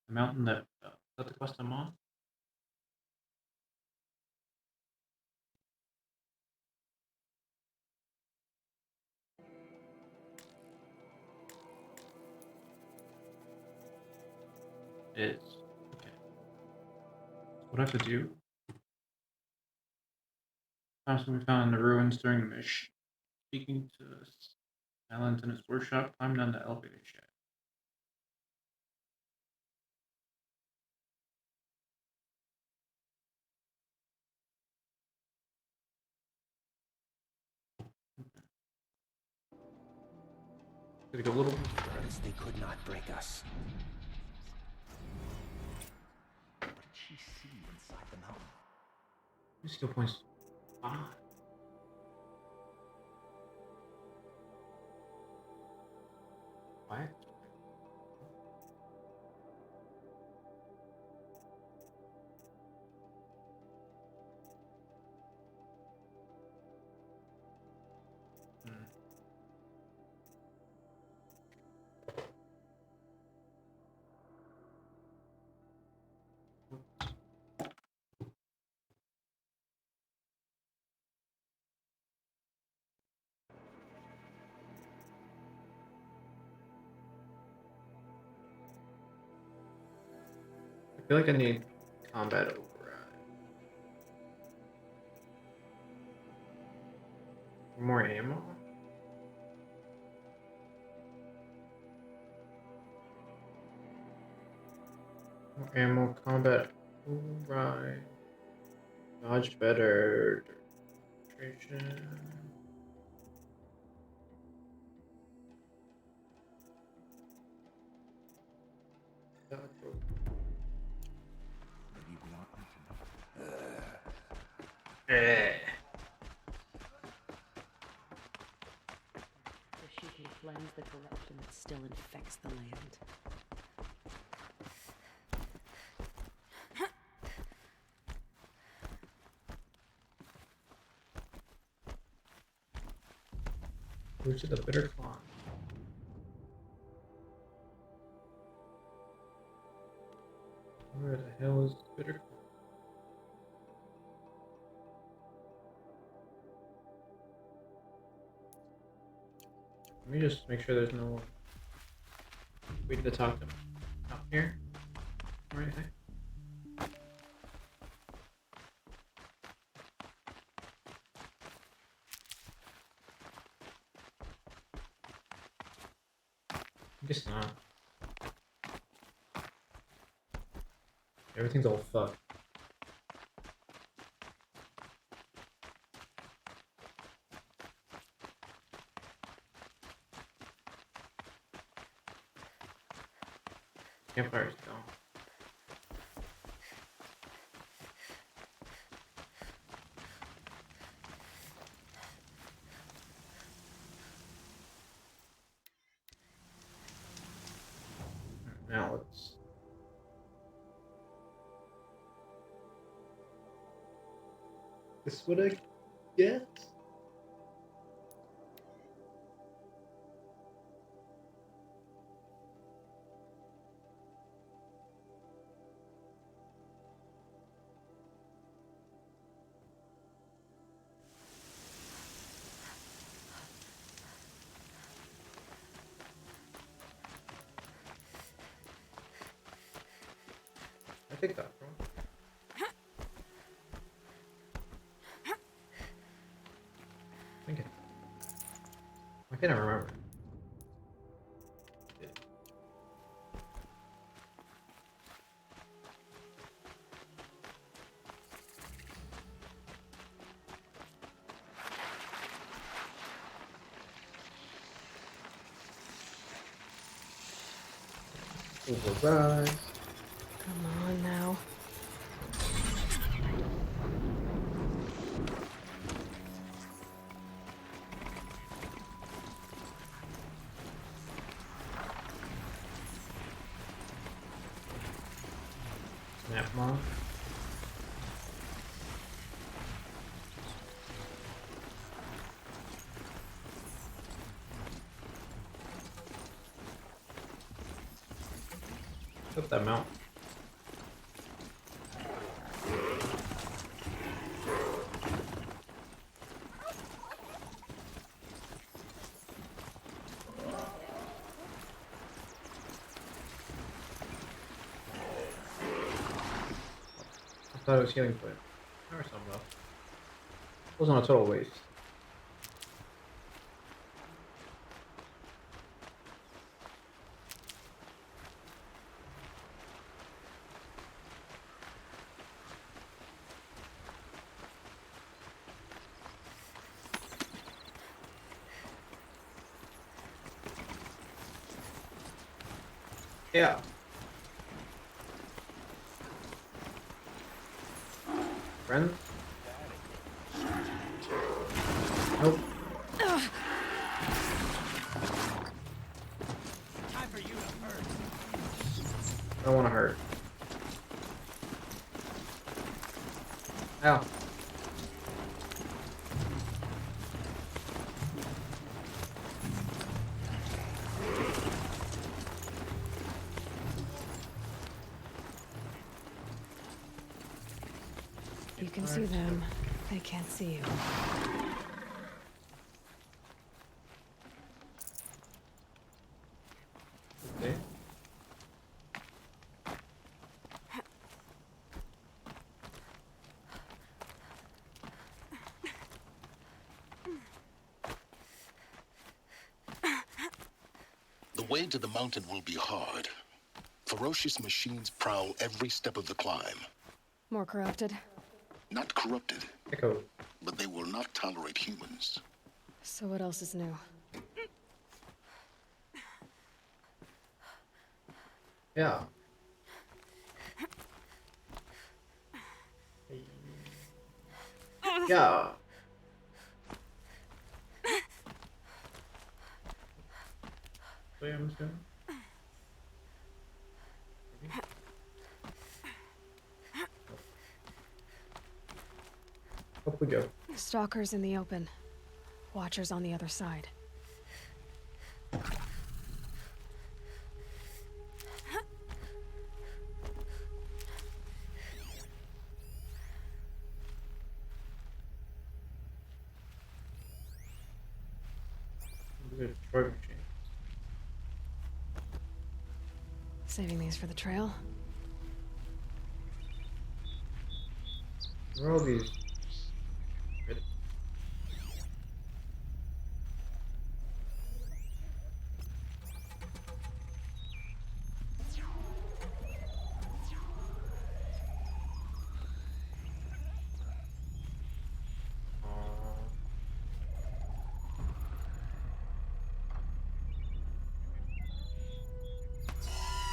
The mountain that is that the quest I'm on? It is. Okay. What I have to do? Times we found in the ruins during the mission. Speaking to Silent in his workshop, climb down the elevator shaft. Gotta go a little. They could not break us. What did she see inside the mountain? Skill points. What? I feel like I need combat override. More ammo? More ammo, combat override. Dodge better. Concentration. Dodge over. Maybe we aren't meant So she can cleanse the corruption that still infects the land. Where's the bitter climb? Where the hell is the bitter climb? Let me just make sure there's no one waiting to talk to me out here or anything. I guess not. Everything's all fucked. Campfire's gone. Now let's. This is what I get? TikTok, bro. I think it. I can't remember. Override. Come on now. Snap mom. Put that mount. I thought it was healing point. Or something else. It wasn't a total waste. Yeah. Friends? Nope. Time for you to hurt. I don't want to hurt. Ow. You can see them. They can't see you. Okay. The way to the mountain will be hard. Ferocious machines prowl every step of the climb. More corrupted. Not corrupted, Echo. but they will not tolerate humans. So what else is new? Yeah. Yeah. Wait, I'm assuming. Maybe. Up we go. Stalkers in the open. Watchers on the other side. These are Detroit machines. Saving these for the trail. Where are all these?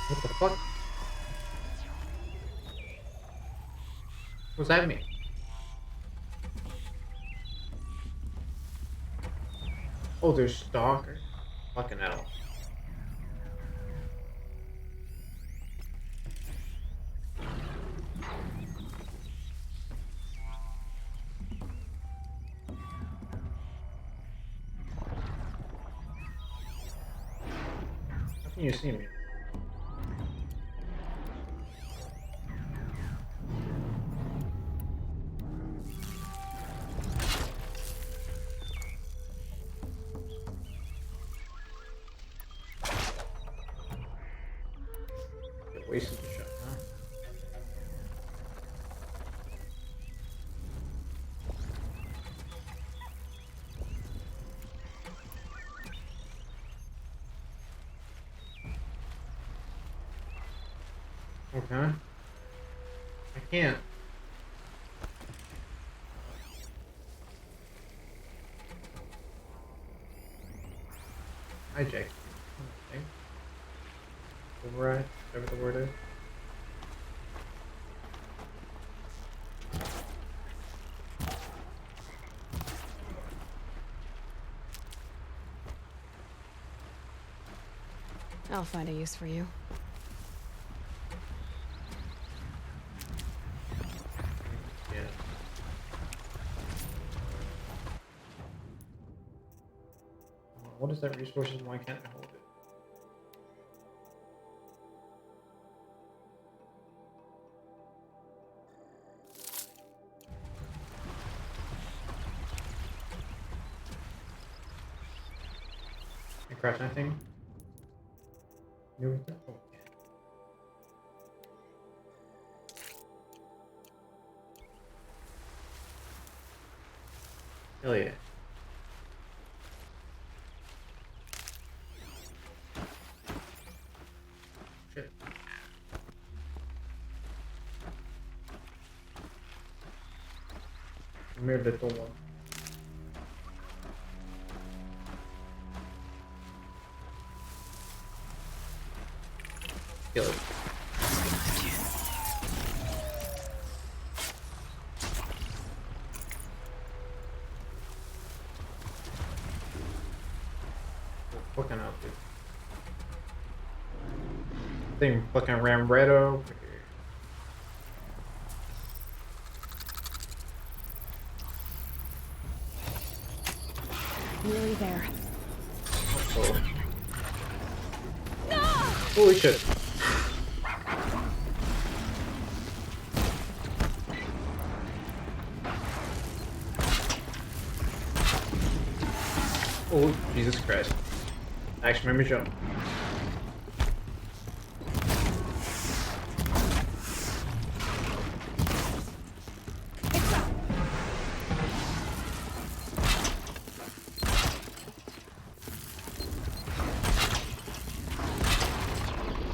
What the fuck? What's that mean? Oh, there's stalkers. Fucking hell. How can you see me? Wasted the shot, huh? Okay. I can't. Hijack. Okay. Override, whatever the word is. I'll find a use for you. Yeah. What is that resources? Why can't I hold it? Can I craft anything? New with that? Oh, yeah. Hell yeah. Shit. Mere little one. Kill it. Fucking outfit. Thing fucking ran right over here. Nearly there. Uh-oh. Holy shit. Oh, Jesus Christ. Actually made me jump.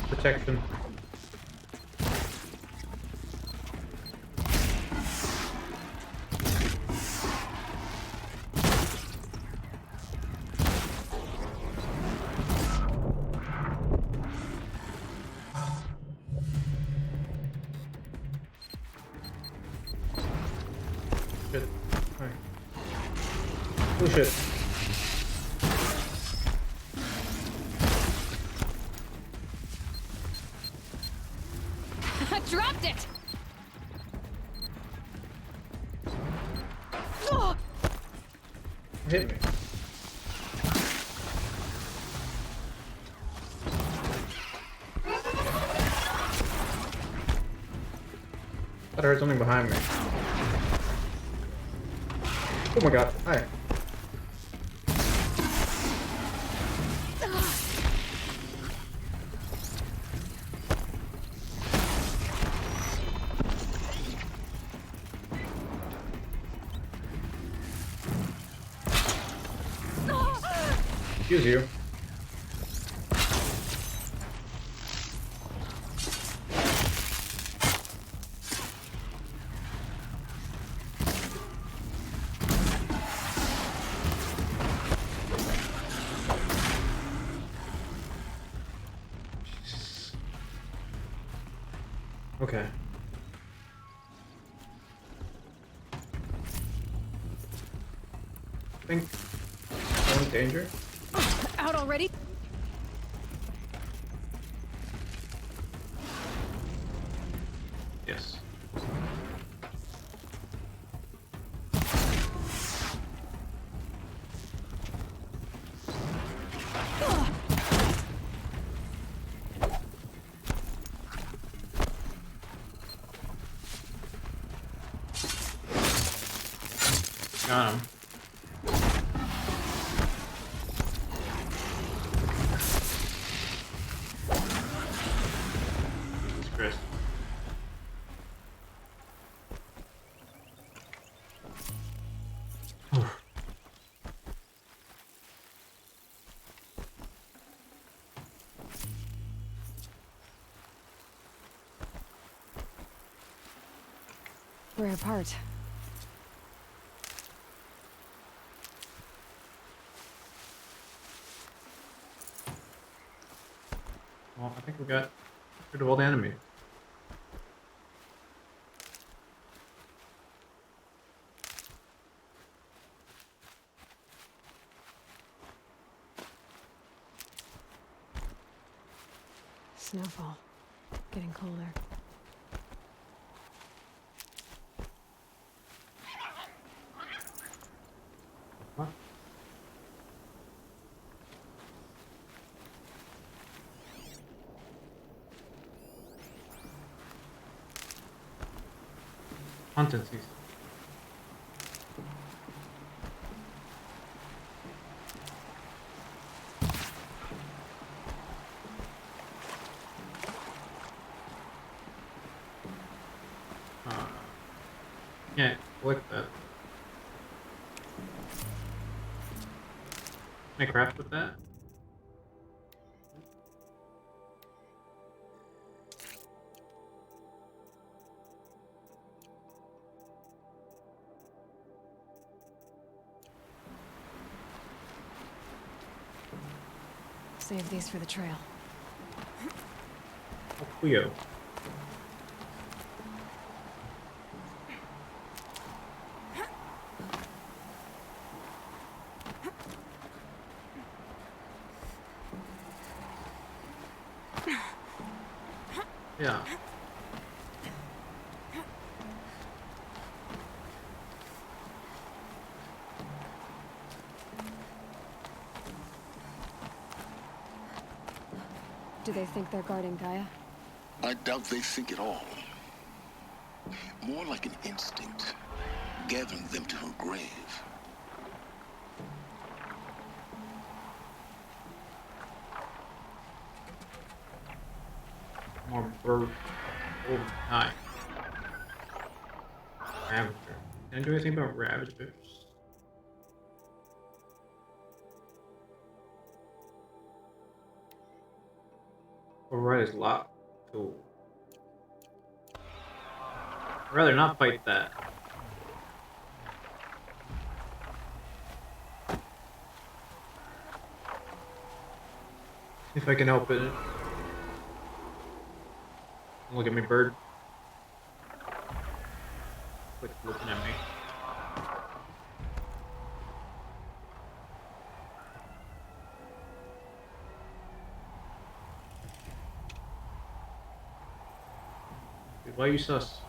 Protection. Shit. Alright. Oh shit. I dropped it! Oh! Hit me. I heard something behind me. Oh my god. Hi. Excuse you. Okay. I think I'm in danger. Out already? Yes. Got him. It's Chris. Rare part. Well, I think we got rid of all the enemies. Snowfall. Getting colder. What? Hunting season. Can't click that. Can I craft with that? Save these for the trail. Oh, Cleo. Yeah. Do they think they're guarding Gaia? I doubt they think at all. More like an instinct, gathering them to her grave. More bird overnight. Ravager. Can I do anything about Ravagers? Override is locked. Cool. I'd rather not fight that. If I can help it. Look at me, bird. Quit looking at me. Dude, why are you sus?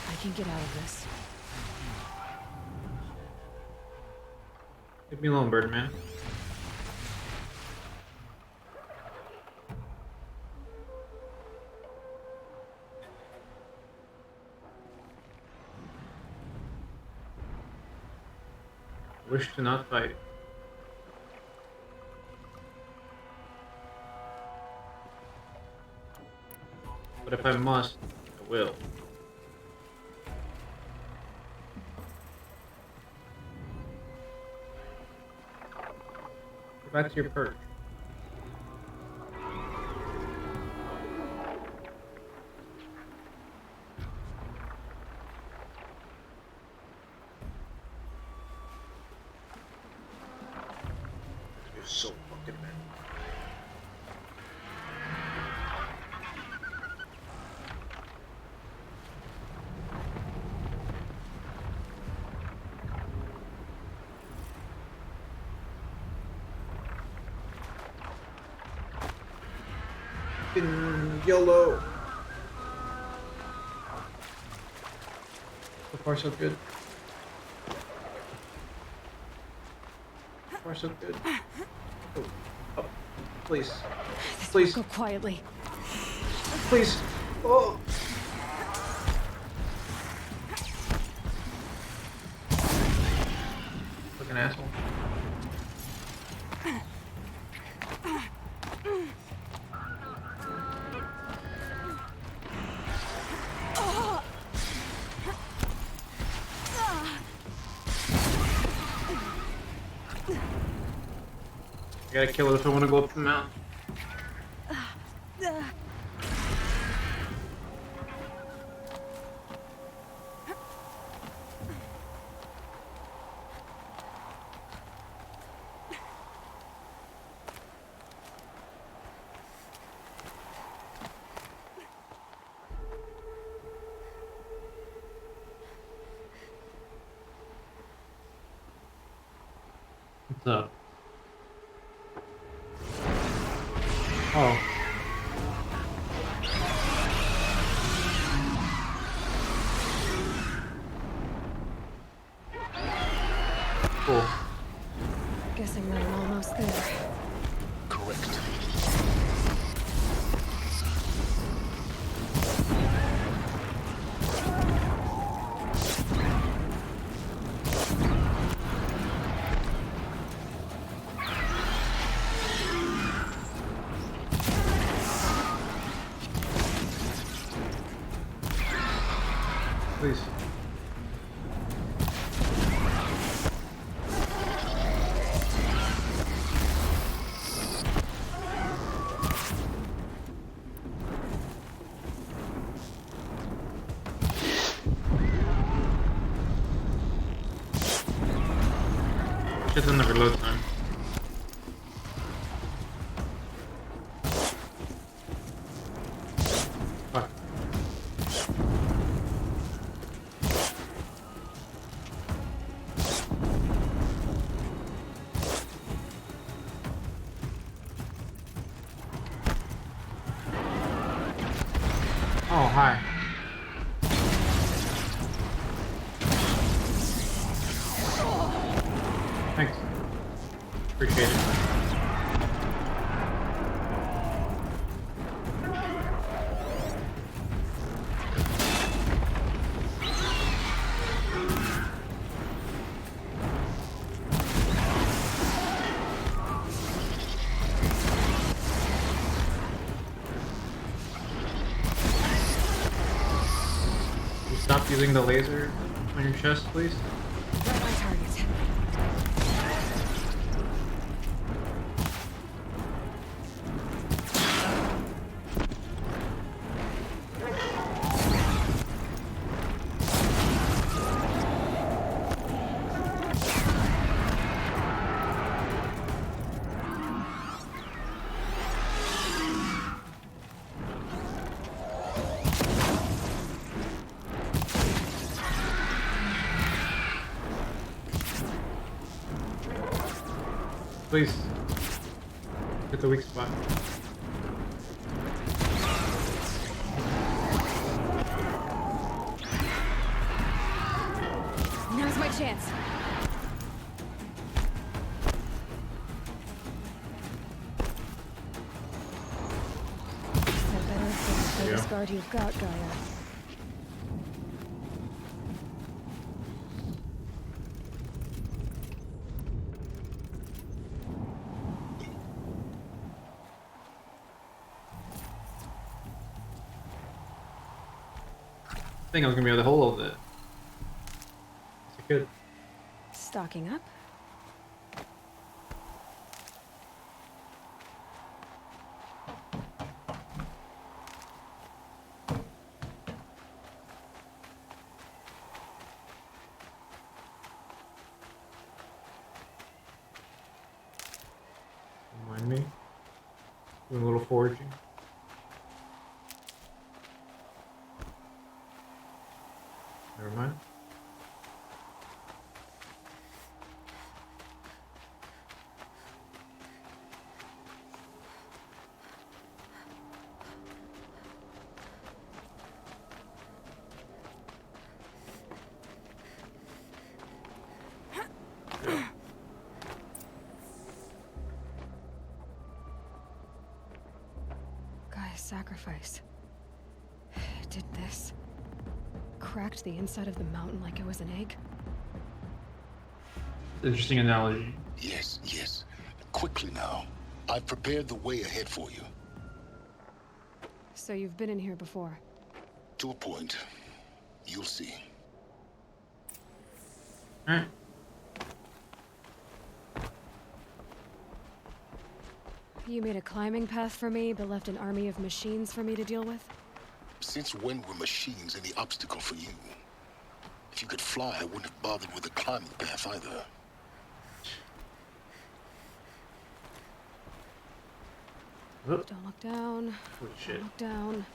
I can get out of this. Leave me alone, Birdman. Wish to not fight. But if I must, I will. Go back to your perch. You're so fucking mad. YOLO. So far, so good. So far, so good. Oh, oh, please, please, Go quietly. please. Oh. Fucking asshole. I gotta kill it if I want to go up the mountain. What's up? Oh. Cool. Guessing that I'm almost there. Correct. Please. Shit's in the reload time. Fuck. Oh, hi. Thanks. Appreciate it. You stop using the laser on your chest, please? Got my target. Please. Hit the weak spot. Now's my chance. I better finish the biggest guard you've got, Gaia. I think I was gonna be able to hold all of it. It's a kid. Stocking up. Remind me. Doing a little foraging. Never mind. Gaia's sacrifice. It did this. Cracked the inside of the mountain like it was an egg. Interesting analogy. Yes, yes. Quickly now. I've prepared the way ahead for you. So you've been in here before? To a point. You'll see. You made a climbing path for me, but left an army of machines for me to deal with? Since when were machines any obstacle for you? If you could fly, I wouldn't have bothered with the climbing path either. Oop. Don't look down. Holy shit. Don't look down.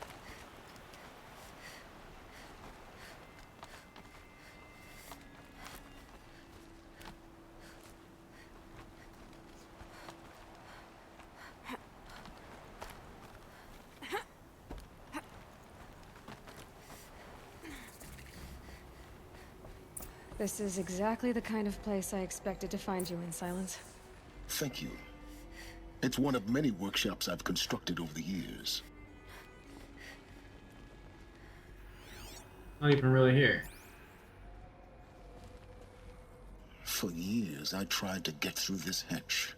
This is exactly the kind of place I expected to find you in, Silence. Thank you. It's one of many workshops I've constructed over the years. Not even really here. For years, I tried to get through this hatch.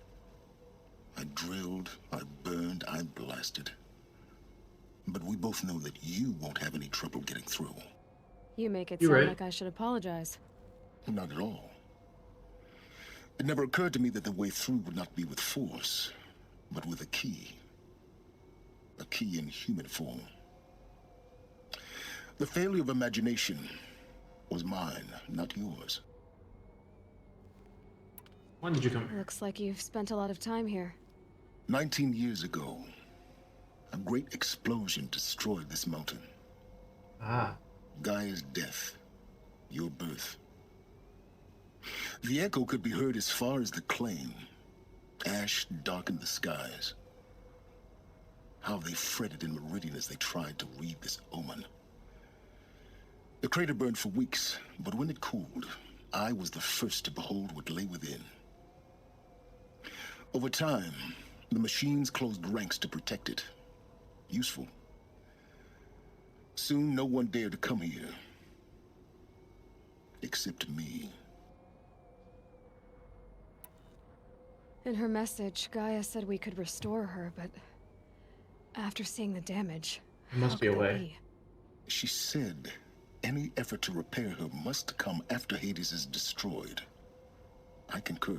I drilled, I burned, I blasted. But we both know that you won't have any trouble getting through. You make it You're sound right. like I should apologize. Not at all. It never occurred to me that the way through would not be with force, but with a key. A key in human form. The failure of imagination was mine, not yours. When did you come here? Looks like you've spent a lot of time here. 19 years ago, a great explosion destroyed this mountain. Ah. Gaia's death, your birth. The echo could be heard as far as the claim. Ash darkened the skies. How they fretted in Meridian as they tried to read this omen. The crater burned for weeks, but when it cooled, I was the first to behold what lay within. Over time, the machines closed ranks to protect it. Useful. Soon, no one dared to come here. Except me. In her message, Gaia said we could restore her, but after seeing the damage, There must how be a could that way. She said any effort to repair her must come after Hades is destroyed. I concur.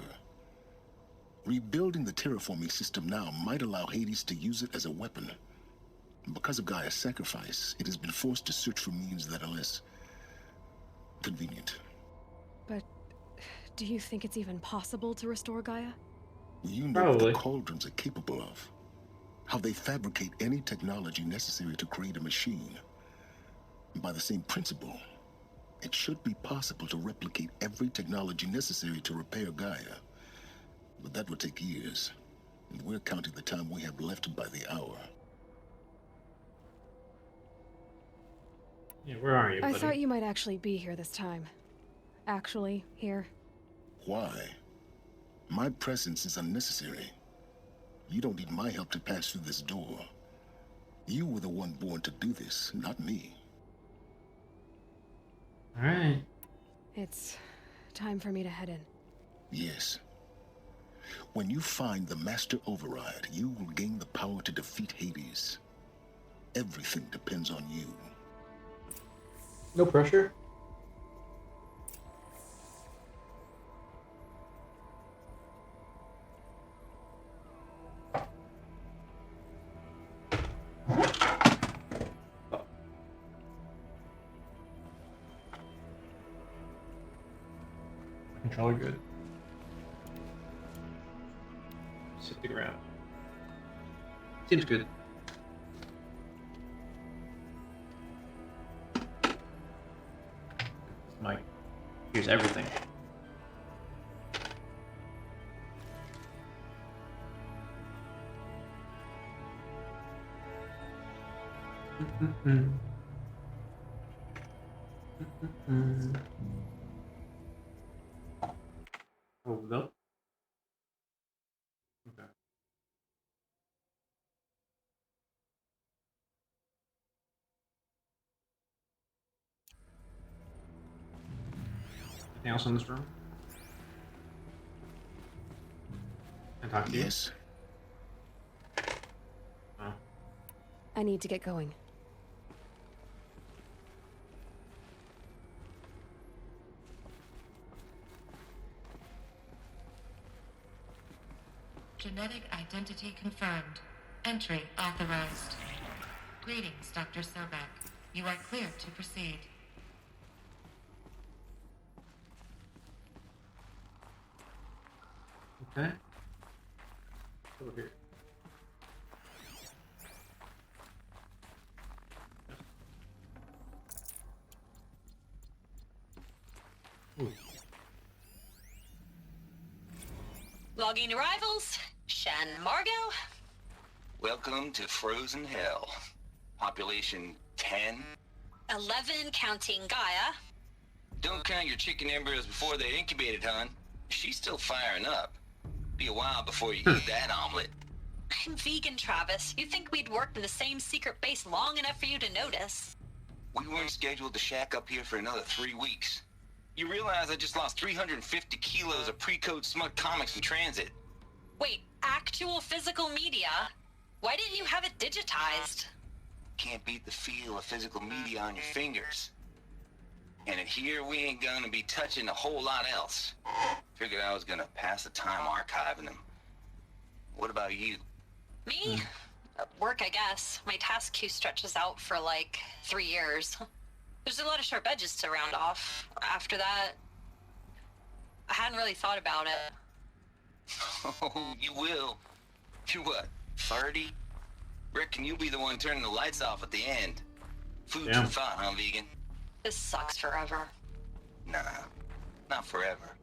Rebuilding the terraforming system now might allow Hades to use it as a weapon. Because of Gaia's sacrifice, it has been forced to search for means that are less convenient. But do you think it's even possible to restore Gaia? You know what the Cauldrons are capable of. How they fabricate any technology necessary to create a machine. By the same principle, it should be possible to replicate every technology necessary to repair Gaia. But that would take years, and we're counting the time we have left by the hour. Yeah, where are you, I buddy? thought you might actually be here this time. Actually, here. Why? My presence is unnecessary. You don't need my help to pass through this door. You were the one born to do this, not me. All right. It's time for me to head in. Yes. When you find the Master Override, you will gain the power to defeat Hades. Everything depends on you. No pressure. Controller good. Sit the ground. Seems good. Mike, here's everything. Hold up. Okay. Anything else in this room? Can I talk to you? Yes. Oh. I need to get going. Genetic identity confirmed. Entry authorized. Greetings, Dr. Sobek. You are cleared to proceed. Okay. Over here. Ooh. Logging arrivals. Shan Margot. Welcome to Frozen Hell. Population 10. 11 counting Gaia. Don't count your chicken embryos before they're incubated, hon. She's still firing up. Be a while before you eat that omelet. I'm vegan, Travis. You think we'd worked in the same secret base long enough for you to notice? We weren't scheduled to shack up here for another 3 weeks. You realize I just lost 350 kilos of pre-code smut comics in transit. Wait, actual physical media? Why didn't you have it digitized? Can't beat the feel of physical media on your fingers. And in here, we ain't gonna be touching a whole lot else. Figured I was gonna pass the time archiving them. What about you? Me? Work, I guess. My task queue stretches out for like 3 years. There's a lot of sharp edges to round off. After that, I hadn't really thought about it. Oh, you will. You're what, 30? Reckon you'll be the one turning the lights off at the end. Food Yeah. for thought, huh, vegan? This sucks forever. Nah, not forever.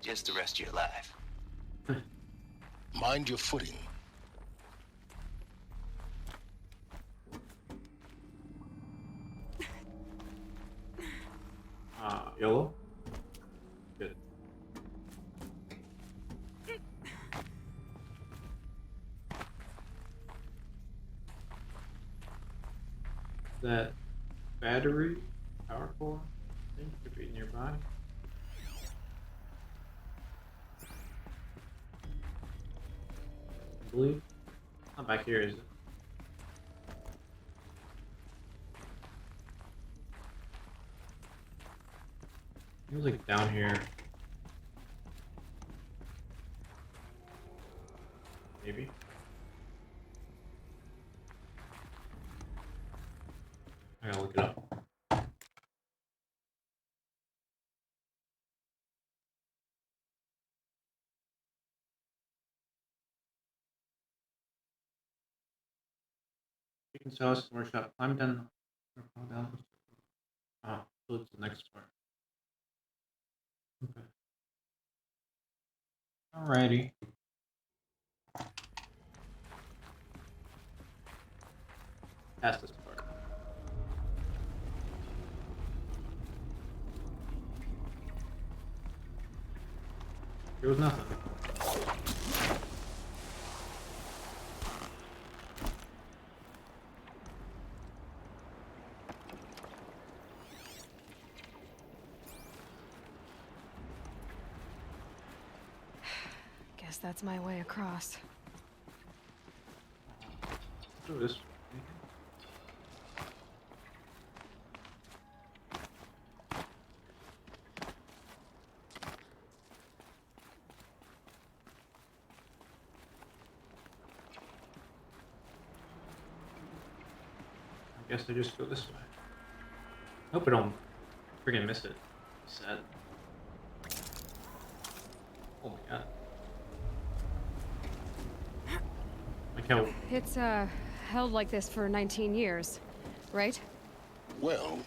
Just the rest of your life. Mind your footing. YOLO? Good. That battery power core thing could be nearby. I believe. Not back here, is it? It was like down here. Maybe. I gotta look it up. You can sell us workshop. Climb down. Ah, so it's the next part. Okay. Alrighty. Past this part. There was nothing. Guess that's my way across. Do this. I guess I just go this way. Hope I don't freaking miss it. Sad. Oh my god. Like how It's, held like this for 19 years, right? Well,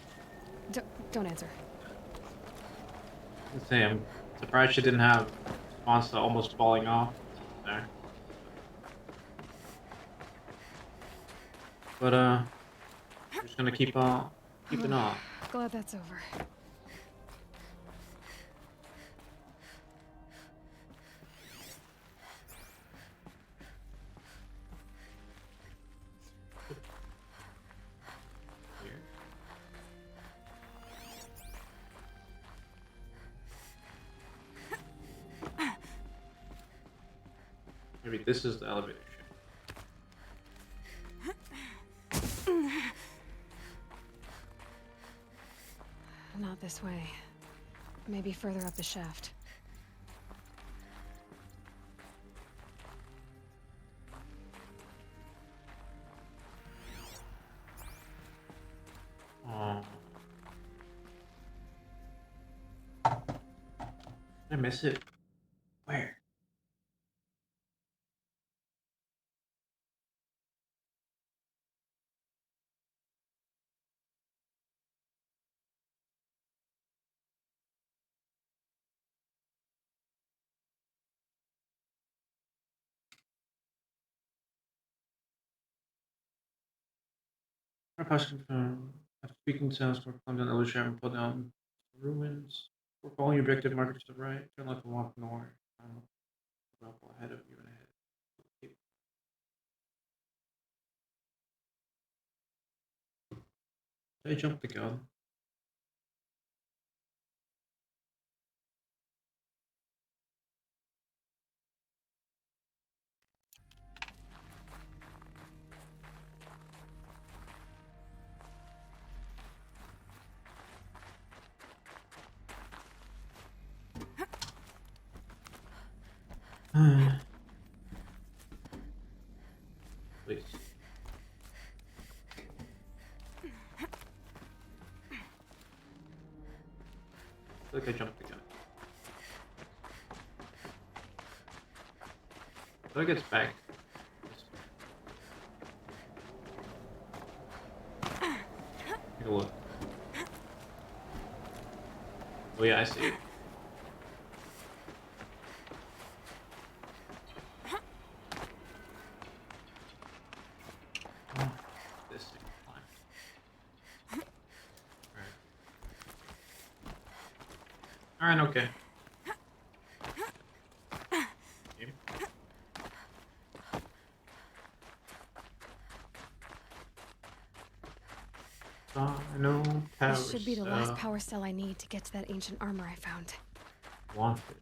Don't answer. Let's say I'm surprised she didn't have response to almost falling off there. But I'm just gonna keep on keeping on. Glad that's over. Here. Maybe this is the elevator shaft. Not this way. Maybe further up the shaft. Did I miss it? Where? Question from after speaking sounds for climb down the illusion and pull down the ruins. We're following your objective marker to the right. Turn left and walk north. Ahead of you and ahead. Did I jump the gun? Please. I feel like I jumped the gun. I feel like it's back. Take a look. Oh yeah, I see it. Oh, this thing. Alright, okay. This should be the last power cell I need to get to that ancient armor I found. Want it.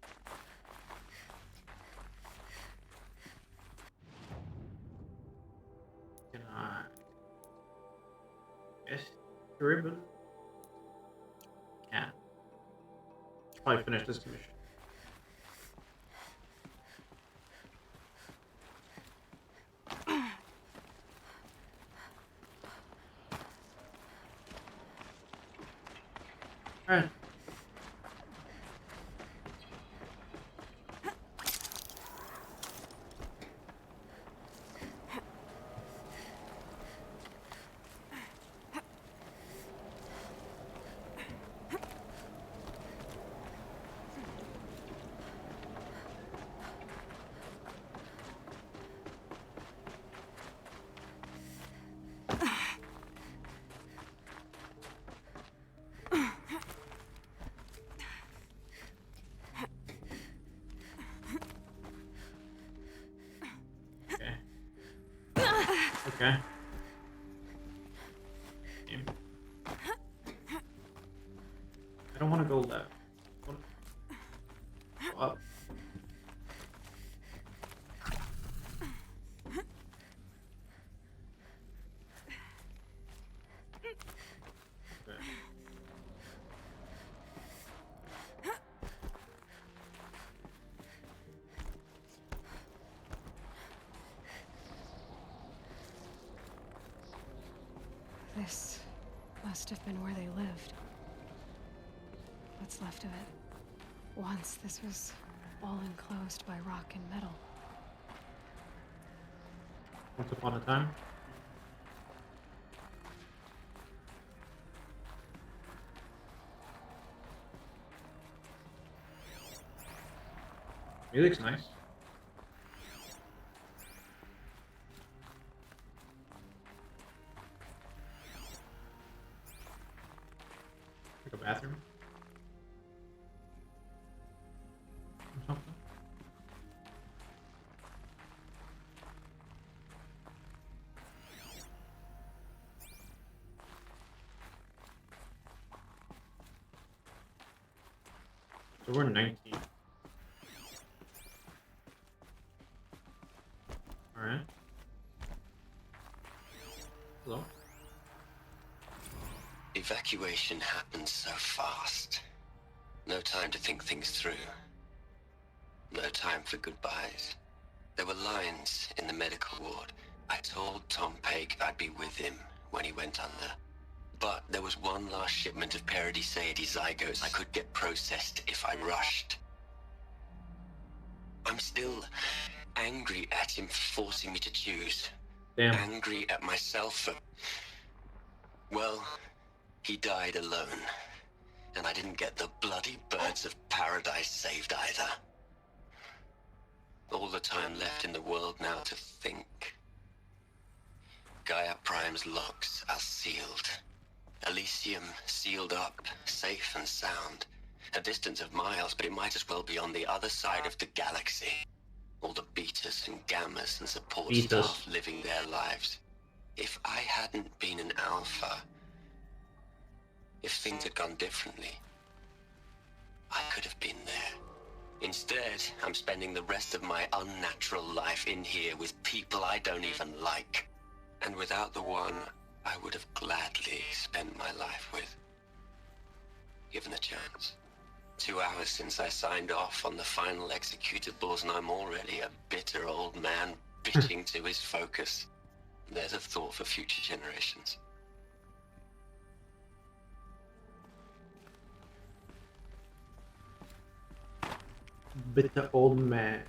Can I? Yes, ribbon. Yeah. Probably finish this mission. Alright. Okay. I don't want to go left. I want to go up. Okay. This must have been where they lived. What's left of it. Once this was all enclosed by rock and metal. Once upon a time. Music's nice. Like a bathroom. Or something. So we're 19. Alright. Hello. Evacuation happened so fast. No time to think things through. No time for goodbyes. There were lines in the medical ward. I told Tom Pake I'd be with him when he went under. But there was one last shipment of Paradis zygotes I could get processed if I rushed. I'm still angry at him for forcing me to choose. Damn. Angry at myself for... Well, he died alone. And I didn't get the bloody birds of paradise saved either. All the time left in the world now to think. Gaia Prime's locks are sealed. Elysium sealed up, safe and sound. A distance of miles, but it might as well be on the other side of the galaxy. All the betas and gammas and support staff living their lives. If I hadn't been an alpha, if things had gone differently, I could have been there. Instead, I'm spending the rest of my unnatural life in here with people I don't even like. And without the one I would have gladly spent my life with. Given a chance. 2 hours since I signed off on the final executables, and I'm already a bitter old man bitching to his focus. There's a thought for future generations. Bitter old man.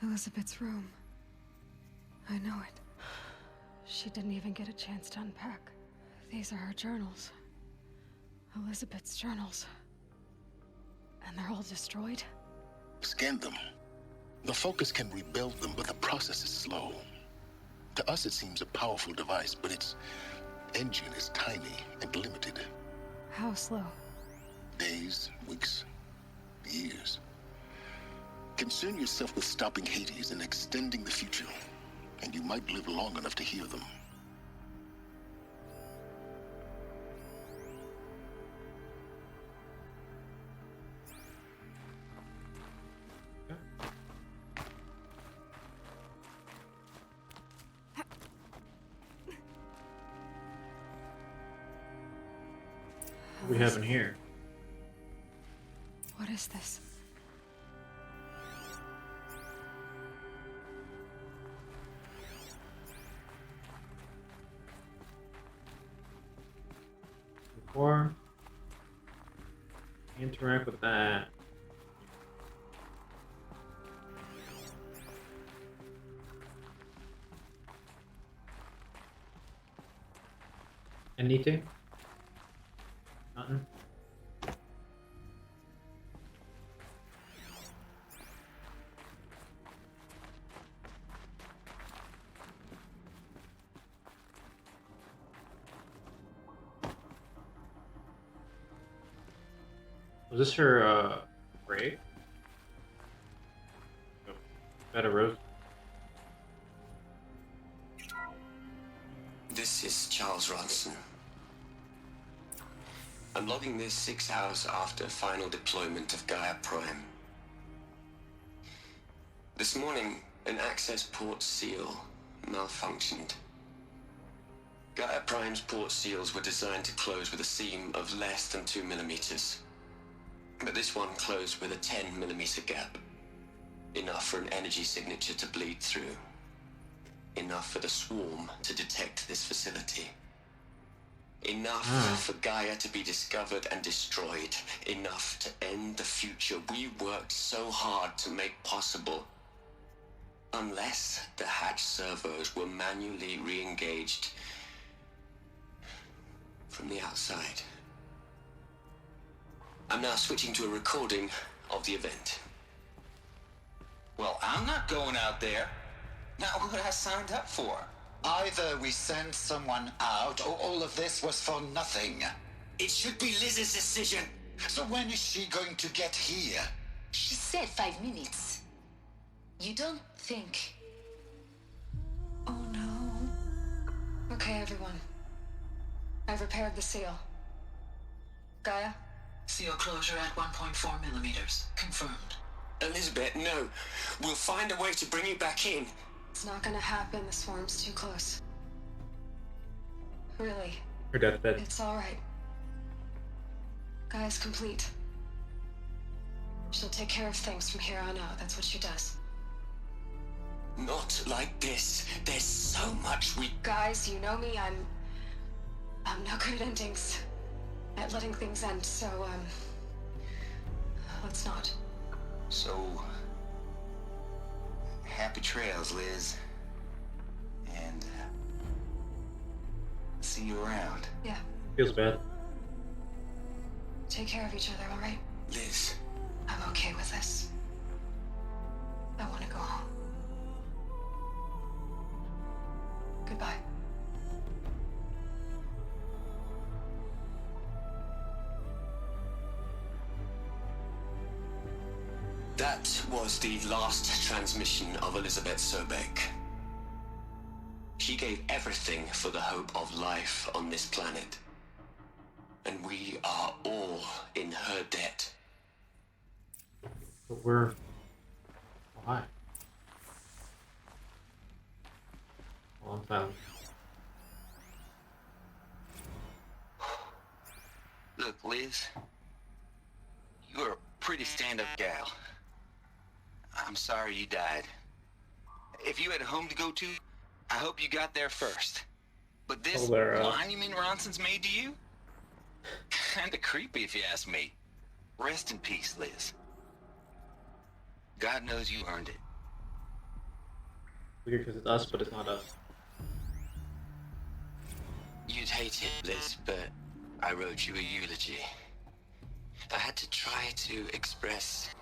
Elizabeth's room. I know it. She didn't even get a chance to unpack. These are her journals. Elizabeth's journals. And they're all destroyed? Scan them. The Focus can rebuild them, but the process is slow. To us, it seems a powerful device, but its engine is tiny and limited. How slow? Days, weeks, years. Concern yourself with stopping Hades and extending the future, and you might live long enough to hear them. What we have in here? What is this? Before interact with that. Anything? Nothing. Was this her, grave? Oh, bed of roses. This is Charles Ronson. I'm logging this 6 hours after final deployment of Gaia Prime. This morning, an access port seal malfunctioned. Gaia Prime's port seals were designed to close with a seam of less than 2 millimeters. But this one closed with a 10 millimeter gap. Enough for an energy signature to bleed through. Enough for the swarm to detect this facility. Enough for Gaia to be discovered and destroyed. Enough to end the future we worked so hard to make possible. Unless the hatch servos were manually re-engaged from the outside. I'm now switching to a recording of the event. Well, I'm not going out there. Not what I signed up for. Either we sent someone out, or all of this was for nothing. It should be Liz's decision. So when is she going to get here? She said 5 minutes. You don't think... Oh no. Okay, everyone. I've repaired the seal. Gaia, Seal closure at 1.4 millimeters. Confirmed. Elizabeth, no. We'll find a way to bring you back in. It's not gonna happen. The swarm's too close. Really. Her deathbed. It's alright. Gaia's complete. She'll take care of things from here on out. That's what she does. Not like this. There's so much we... Guys, you know me. I'm no good at endings. At letting things end, so, let's not. So... happy trails, Liz. And... see you around. Yeah. Feels bad. Take care of each other, alright? Liz. I'm okay with this. I want to go home. Goodbye. That was the last transmission of Elizabeth Sobek. She gave everything for the hope of life on this planet. And we are all in her debt. But we're... why? Well, I'm silent. Look, Liz. You're a pretty stand-up gal. I'm sorry you died. If you had a home to go to, I hope you got there first. But this monument Ronson's made to you? Kinda creepy if you ask me. Rest in peace, Liz. God knows you earned it. Weird because it's us, but it's not us. You'd hate it, Liz, but I wrote you a eulogy. I had to try to express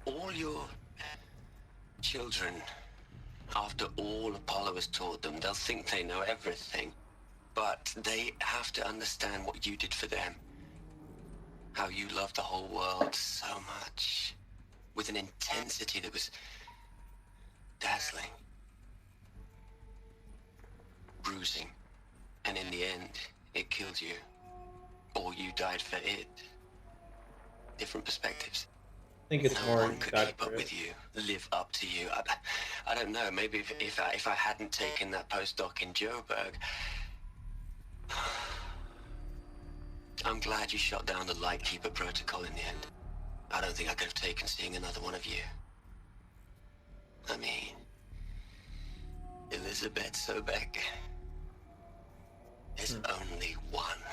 all your children. After all Apollo has taught them, they'll think they know everything. But they have to understand what you did for them. How you loved the whole world so much. With an intensity that was dazzling. Bruising. And in the end, it killed you. Or you died for it. Different perspectives. I think it's more one could keep up with you, live up to you. I don't know. Maybe if I hadn't taken that postdoc in Joburg, I'm glad you shot down the Lightkeeper protocol in the end. I don't think I could have taken seeing another one of you. I mean, Elizabeth Sobek. There's only one.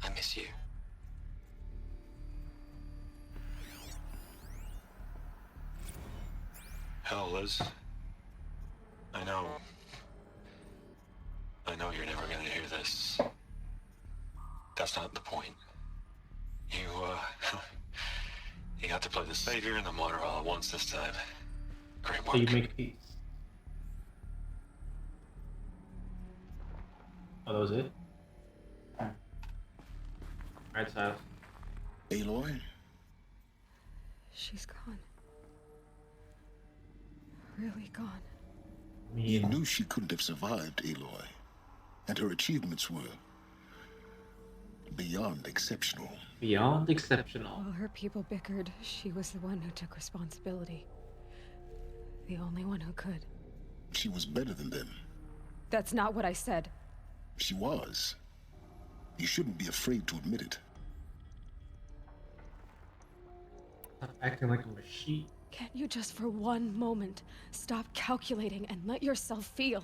I miss you. Hell, Liz. I know you're never gonna hear this. That's not the point. You got to play the savior and the martyr all at once this time. Great work. So you make peace. Oh, that was it? Alright, Silas. Aloy? She's gone. Really gone. You knew she couldn't have survived, Aloy. And her achievements were beyond exceptional. Beyond exceptional. While her people bickered, she was the one who took responsibility. The only one who could. She was better than them. That's not what I said. She was. You shouldn't be afraid to admit it. Stop acting like a machine. Can't you just for one moment stop calculating and let yourself feel?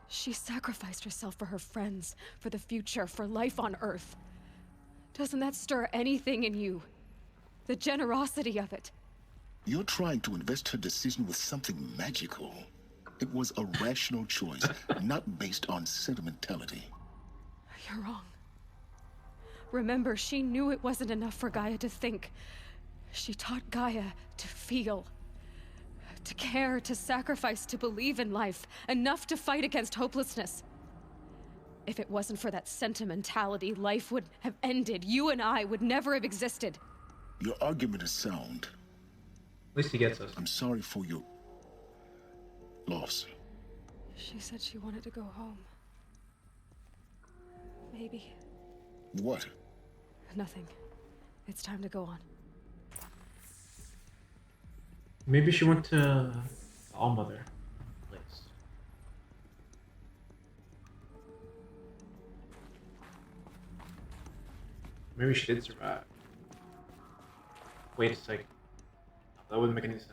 She sacrificed herself for her friends, for the future, for life on Earth. Doesn't that stir anything in you? The generosity of it. You're trying to invest her decision with something magical. It was a rational choice, not based on sentimentality. You're wrong. Remember, she knew it wasn't enough for Gaia to think. She taught Gaia to feel. To care, to sacrifice, to believe in life. Enough to fight against hopelessness. If it wasn't for that sentimentality, life would have ended. You and I would never have existed. Your argument is sound. At least he gets us. I'm sorry for your loss. She said she wanted to go home. Maybe What? Nothing. It's time to go on. Maybe she went to Allmother place. Maybe she did survive. Wait a second. That wouldn't make any sense.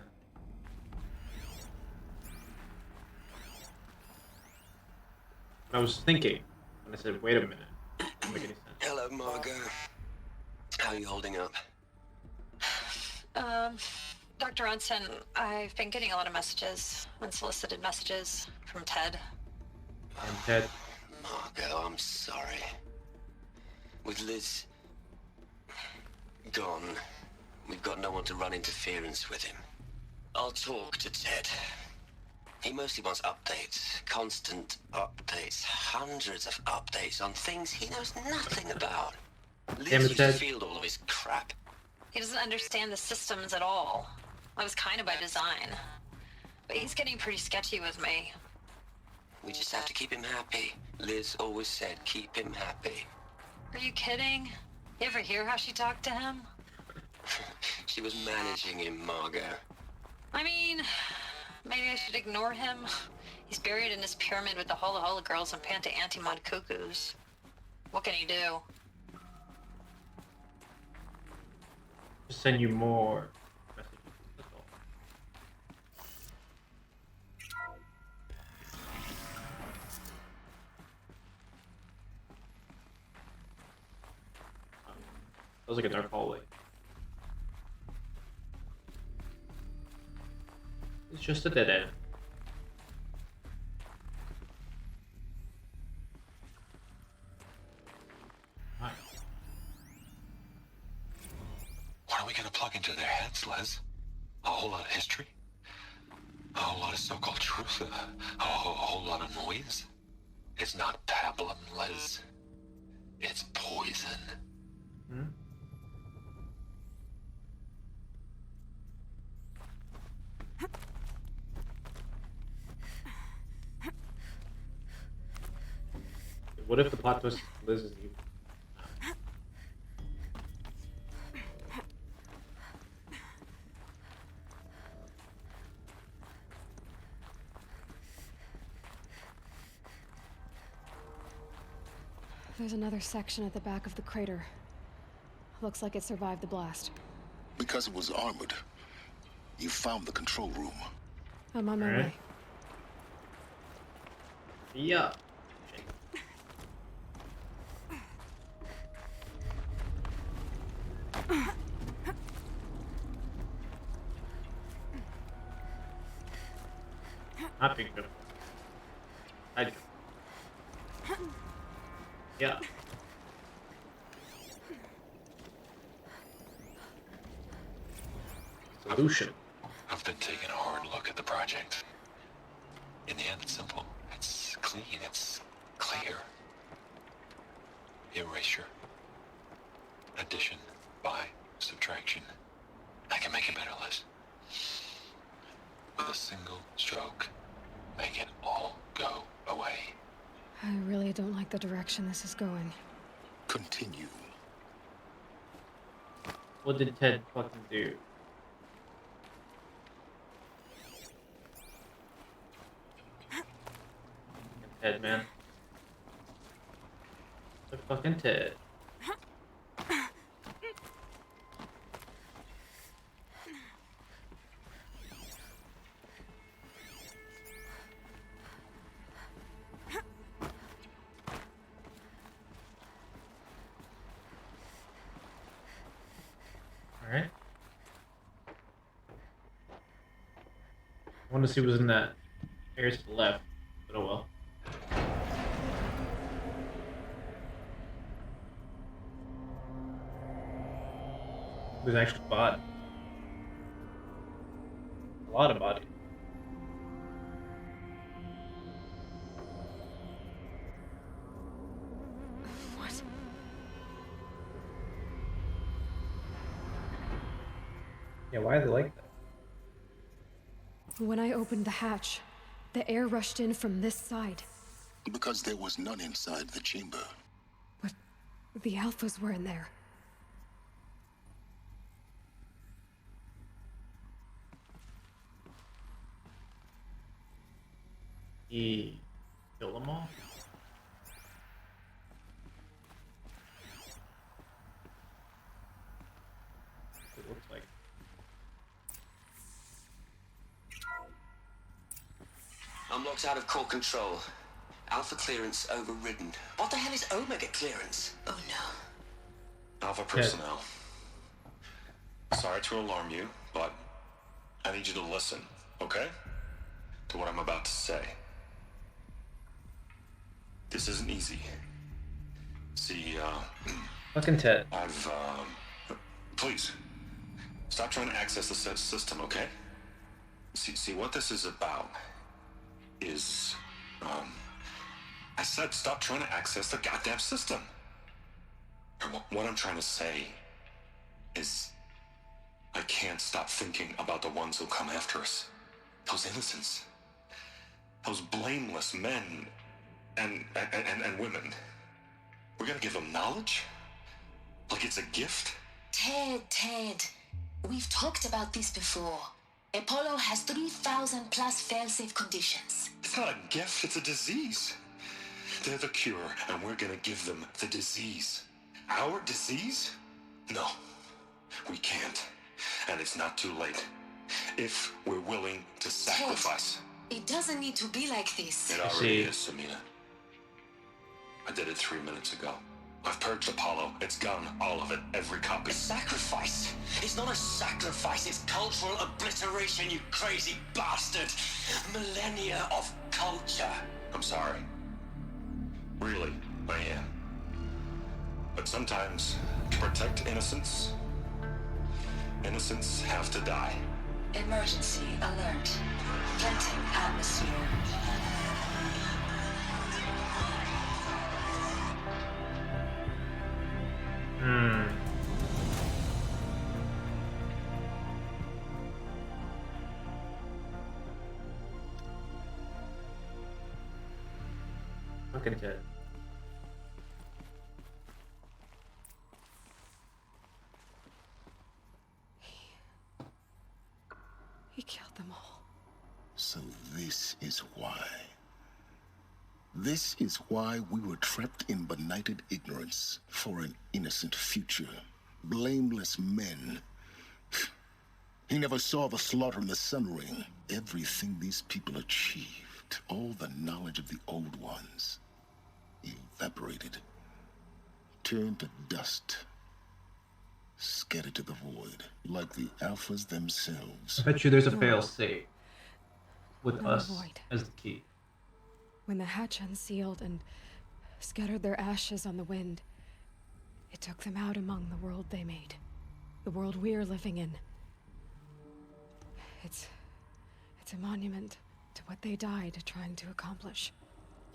I was thinking when I said, wait a minute. It doesn't make any sense. Hello, Margot. How are you holding up? Dr. Ronson, I've been getting a lot of messages, unsolicited messages from Ted. And Ted. Margot, I'm sorry. With Liz gone, we've got no one to run interference with him. I'll talk to Ted. He mostly wants updates, constant updates, hundreds of updates on things he knows nothing about. Liz used to field all of his crap. He doesn't understand the systems at all. That was kind of by design. But he's getting pretty sketchy with me. We just have to keep him happy. Liz always said, keep him happy. Are you kidding? You ever hear how she talked to him? She was managing him, Margot. I mean, maybe I should ignore him. He's buried in his pyramid with the Hola Hola girls and Panta Antimod cuckoos. What can he do? Just send you more messages. That's all. That was like a dark hallway. It's just a dead end. Right. What are we gonna plug into their heads, Les? A whole lot of history? A whole lot of so-called truth? A whole lot of noise? It's not pablum, Les. It's poison. Hmm? What if the plot twist is Liz is evil? There's another section at the back of the crater. Looks like it survived the blast. Because it was armored. You found the control room. I'm on my way. Yeah. Not being good. I do. Yeah. Solution. I've been taking a hard look at the project. In the end, it's simple. It's clean. It's clear. Erasure. Addition. By. Subtraction. I can make it better, Liz. With a single stroke. Make it all go away. I really don't like the direction this is going. Continue. What did Ted fucking do? Ted, man. The fucking Ted. Alright. I want to see what's in that area to the left, but oh well. There's actually body. A lot of body. What? Yeah, why are they like that? When I opened the hatch, the air rushed in from this side. Because there was none inside the chamber. The Alphas were in there. He killed them all? It looks like. I'm locked out of core control. Alpha clearance overridden. What the hell is Omega clearance? Oh no. Alpha personnel. Sorry to alarm you, but I need you to listen, okay? To what I'm about to say. This isn't easy. See, Fucking Ted. Please, stop trying to access the system, okay? See, what this is about is, I said stop trying to access the goddamn system. What I'm trying to say is, I can't stop thinking about the ones who come after us. Those innocents. Those blameless men and women. We're gonna give them knowledge? Like it's a gift? Ted. We've talked about this before. Apollo has 3,000 plus fail-safe conditions. It's not a gift, it's a disease. They're the cure, and we're gonna give them the disease. Our disease? No, we can't. And it's not too late. If we're willing to sacrifice. Ted, it doesn't need to be like this. It already is, Samina. I did it 3 minutes ago. I've purged Apollo. It's gone. All of it. Every copy. A sacrifice? It's not a sacrifice, it's cultural obliteration, you crazy bastard! Millennia of culture. I'm sorry. Really, I am. But sometimes, to protect innocence, innocents have to die. Emergency alert. Venting atmosphere. Fucking Ted. He killed them all. So this is why. This is why we were trapped in benighted ignorance for an innocent future. Blameless men. He never saw the slaughter in the Sun Ring. Everything these people achieved, all the knowledge of the old ones, evaporated, turned to dust, scattered to the void, like the Alphas themselves. I bet you there's a fail-safe with No us void. as the key. When the hatch unsealed and scattered their ashes on the wind, it took them out among the world they made. The world we're living in. It's a monument to what they died trying to accomplish.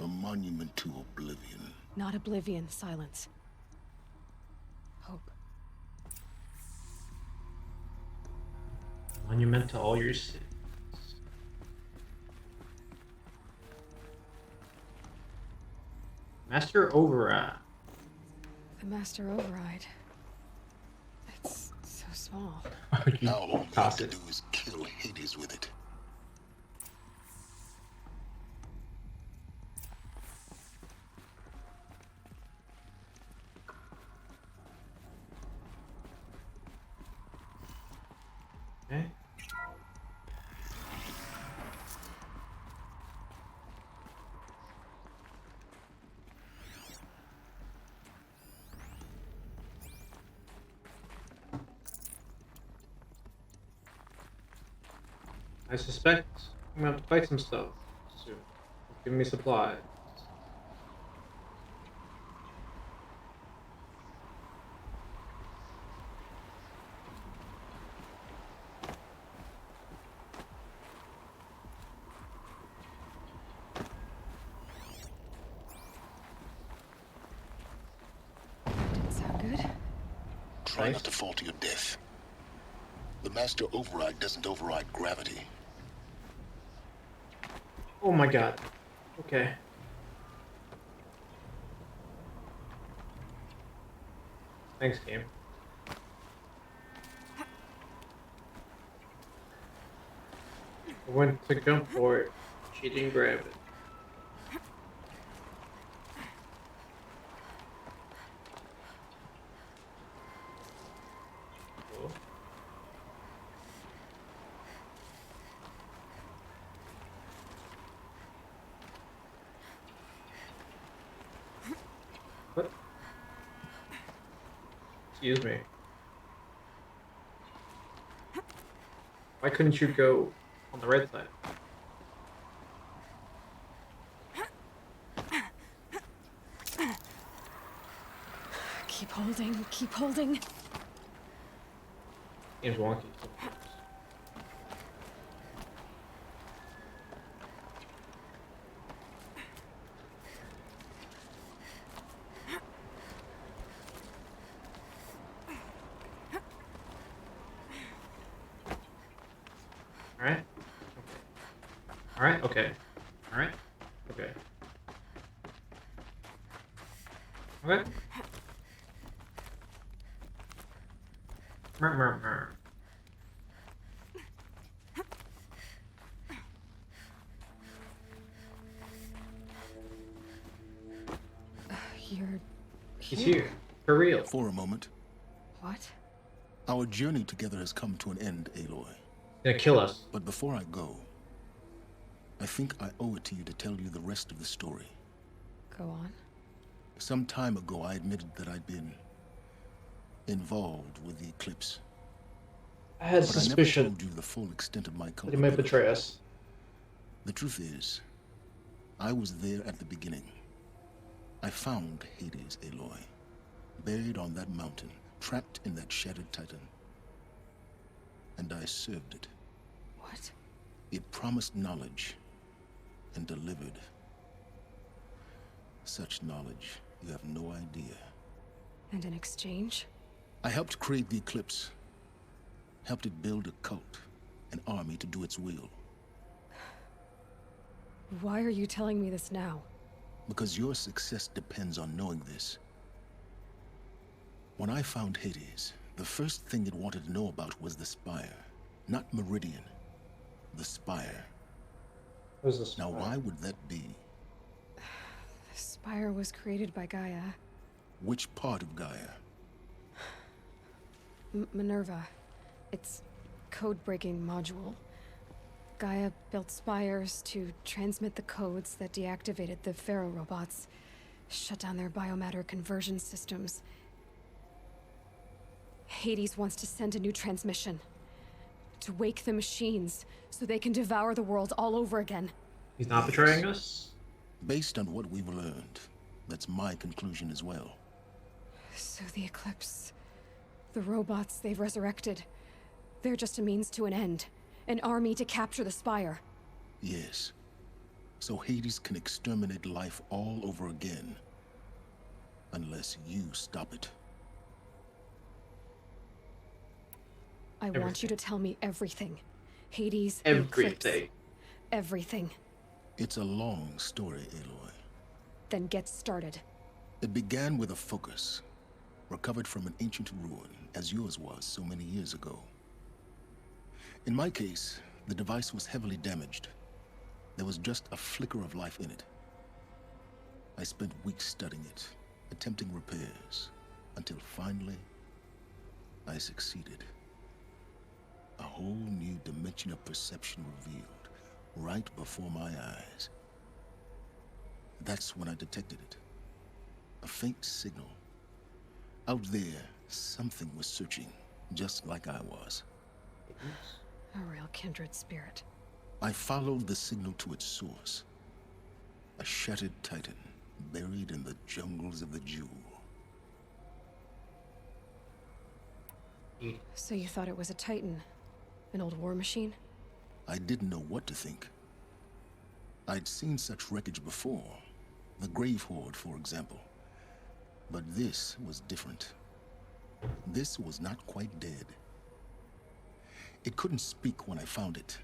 A monument to oblivion. Not oblivion, silence. Hope. Monument to all your sins. Master Override. The Master Override. It's so small. Now all we have to do is kill Hades with it. Okay. I suspect I'm gonna have to fight some stuff soon. Give me supplies. Didn't sound good. Try not to fall to your death. The Master Override doesn't override gravity. Oh my god. Okay. Thanks, game. I went to jump for it. She didn't grab it. Cool. What? Excuse me. Why couldn't you go on the red side? Keep holding, keep holding. Game's wonky. Alright. Alright, okay. Alright. Okay. Okay. Mer, mer, mer. You're He's here. For real. For a moment. What? Our journey together has come to an end, Aloy. Gonna kill us. But before I go, I think I owe it to you to tell you the rest of the story. Go on. Some time ago, I admitted that I'd been involved with the Eclipse. I had but suspicion I never told you the full extent of my that he might betray us. The truth is, I was there at the beginning. I found Hades, Aloy, buried on that mountain, trapped in that shattered titan. And I served it. What? It promised knowledge and delivered. Such knowledge, you have no idea. And in exchange? I helped create the Eclipse. Helped it build a cult, an army to do its will. Why are you telling me this now? Because your success depends on knowing this. When I found Hades, the first thing it wanted to know about was the Spire. Not Meridian. The Spire. Who's the Spire? Now why would that be? The Spire was created by Gaia. Which part of Gaia? Minerva. It's code-breaking module. Gaia built spires to transmit the codes that deactivated the Pharaoh robots, shut down their biomatter conversion systems. Hades wants to send a new transmission. To wake the machines, so they can devour the world all over again. He's not betraying us? Based on what we've learned, that's my conclusion as well. So the Eclipse, the robots they've resurrected, they're just a means to an end. An army to capture the Spire. Yes. So Hades can exterminate life all over again. Unless you stop it. I want you to tell me everything. Hades, everything. Eclipse, everything. It's a long story, Aloy. Then get started. It began with a focus. Recovered from an ancient ruin, as yours was so many years ago. In my case, the device was heavily damaged. There was just a flicker of life in it. I spent weeks studying it, attempting repairs, until finally, I succeeded. A whole new dimension of perception revealed, right before my eyes. That's when I detected it. A faint signal. Out there, something was searching, just like I was. A real kindred spirit. I followed the signal to its source. A shattered titan, buried in the jungles of the Jewel. So you thought it was a titan? An old war machine? I didn't know what to think. I'd seen such wreckage before. The Grave Horde, for example. But this was different. This was not quite dead. It couldn't speak when I found it,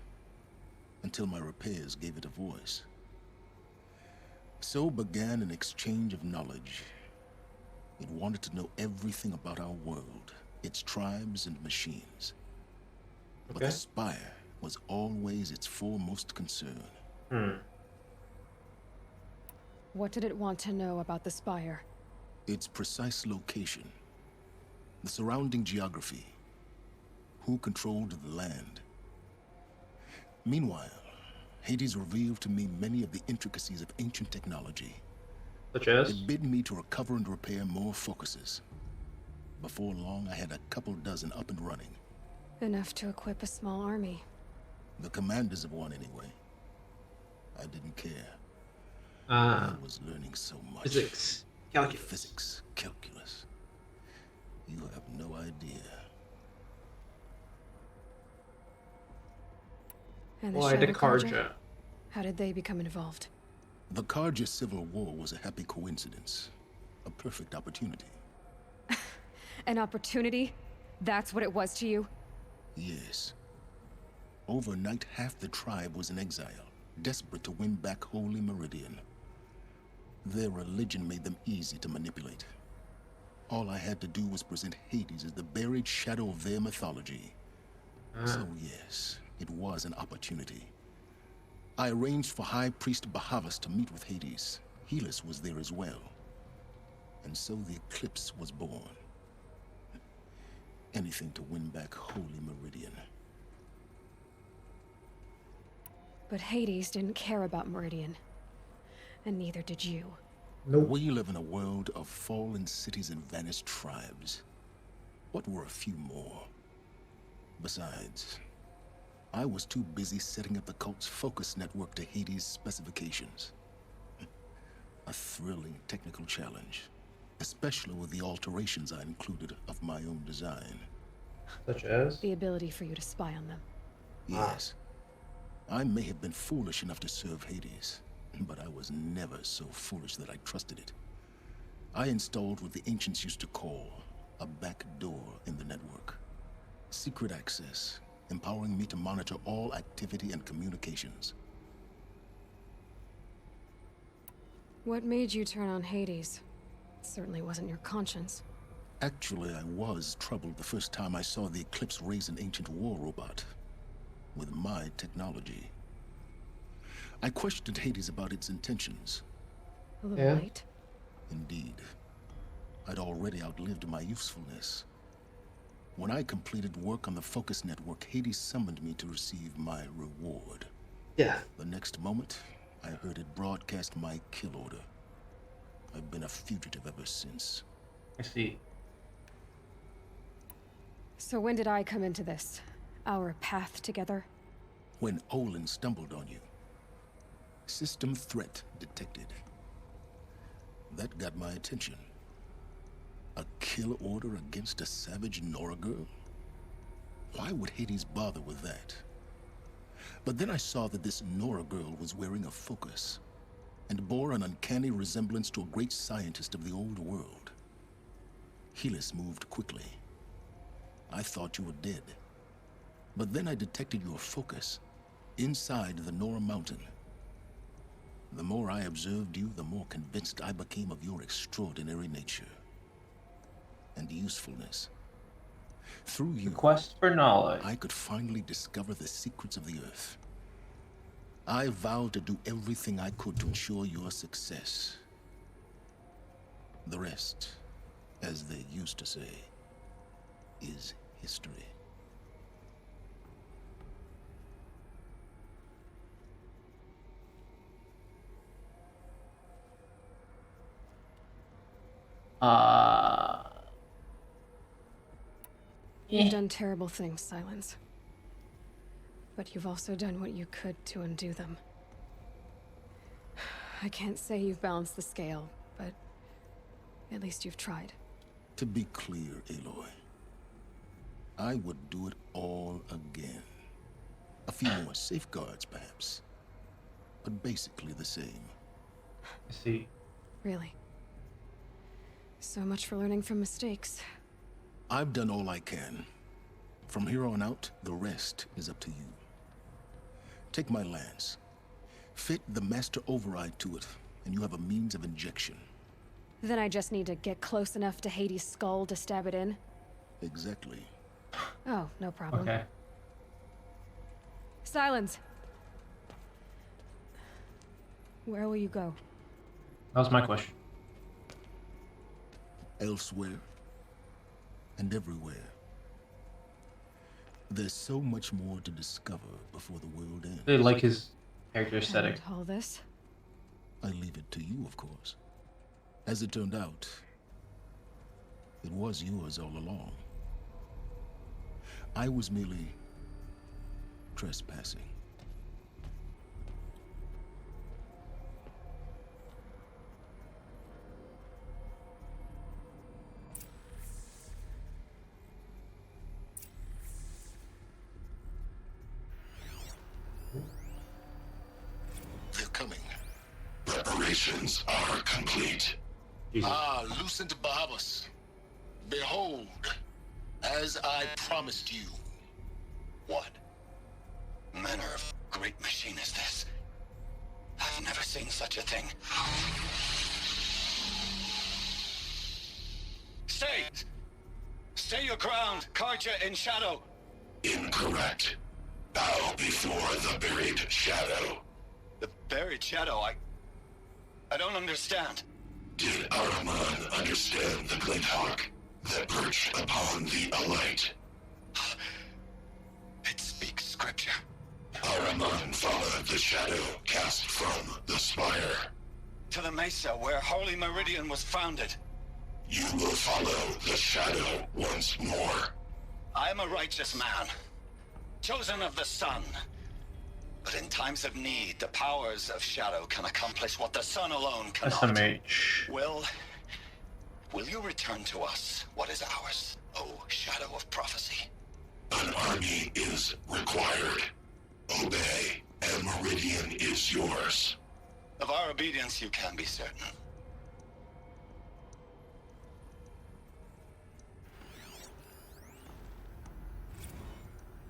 until my repairs gave it a voice. So began an exchange of knowledge. It wanted to know everything about our world, its tribes and machines. But the Spire was always its foremost concern. What did it want to know about the Spire? Its precise location, the surrounding geography, who controlled the land. Meanwhile, Hades revealed to me many of the intricacies of ancient technology. Such as? It bid me to recover and repair more focuses. Before long, I had a couple dozen up and running. Enough to equip a small army. The commanders of one, anyway. I didn't care. I was learning so much. Physics, calculus. Physics, calculus. You have no idea. And the Why the Carja? Carja? How did they become involved? The Carja Civil War was a happy coincidence. A perfect opportunity. An opportunity? That's what it was to you? Yes. Overnight, half the tribe was in exile, desperate to win back Holy Meridian. Their religion made them easy to manipulate. All I had to do was present Hades as the buried shadow of their mythology. So yes, it was an opportunity. I arranged for High Priest Bahavas to meet with Hades. Helis was there as well. And so the eclipse was born. Anything to win back Holy Meridian. But Hades didn't care about Meridian. And neither did you. Nope. We live in a world of fallen cities and vanished tribes. What were a few more? Besides, I was too busy setting up the cult's focus network to Hades' specifications. A thrilling technical challenge, especially with the alterations I included of my own design. Such as? The ability for you to spy on them. Yes. I may have been foolish enough to serve Hades, but I was never so foolish that I trusted it. I installed what the ancients used to call a back door in the network. Secret access, empowering me to monitor all activity and communications. What made you turn on Hades? It certainly wasn't your conscience. Actually, I was troubled the first time I saw the Eclipse raise an ancient war robot. With my technology. I questioned Hades about its intentions. A little late. Indeed. I'd already outlived my usefulness. When I completed work on the Focus Network, Hades summoned me to receive my reward. Yeah. The next moment, I heard it broadcast my kill order. I've been a fugitive ever since. I see. So when did I come into this? Our path together? When Olin stumbled on you. System threat detected. That got my attention. A kill order against a savage Nora girl? Why would Hades bother with that? But then I saw that this Nora girl was wearing a focus, and bore an uncanny resemblance to a great scientist of the old world. Helis moved quickly. I thought you were dead. But then I detected your focus inside the Nora mountain. The more I observed you, the more convinced I became of your extraordinary nature and usefulness. Through you, the quest for knowledge, I could finally discover the secrets of the Earth. I vowed to do everything I could to ensure your success. The rest, as they used to say, is history. You've done terrible things, Silence. But you've also done what you could to undo them. I can't say you've balanced the scale, but at least you've tried. To be clear, Aloy, I would do it all again. A few more safeguards, perhaps, but basically the same. I see. Really? So much for learning from mistakes. I've done all I can. From here on out, the rest is up to you. Take my lance. Fit the master override to it, and you have a means of injection. Then I just need to get close enough to Hades' skull to stab it in? Exactly. Oh, no problem. Okay. Silence. Where will you go? That was my question. Elsewhere and everywhere. There's so much more to discover before the world ends. They like his character aesthetic. And all this? I leave it to you, of course. As it turned out, it was yours all along. I was merely trespassing. They're coming. Preparations are complete. Ah, Lucent Bahamas. Behold, as I promised you. What manner of great machine is this? I've never seen such a thing. Stay! Stay your ground, Karja in shadow! Incorrect. Bow before the buried shadow. The buried shadow, I don't understand. Did Araman understand the glint hawk that perched upon the alight? It speaks scripture. Araman followed the shadow cast from the spire. To the mesa where Holy Meridian was founded. You will follow the shadow once more. I am a righteous man, chosen of the sun. But in times of need, the powers of shadow can accomplish what the sun alone cannot. SMH. Will you return to us what is ours, O shadow of prophecy? An army is required. Obey, and Meridian is yours. Of our obedience you can be certain.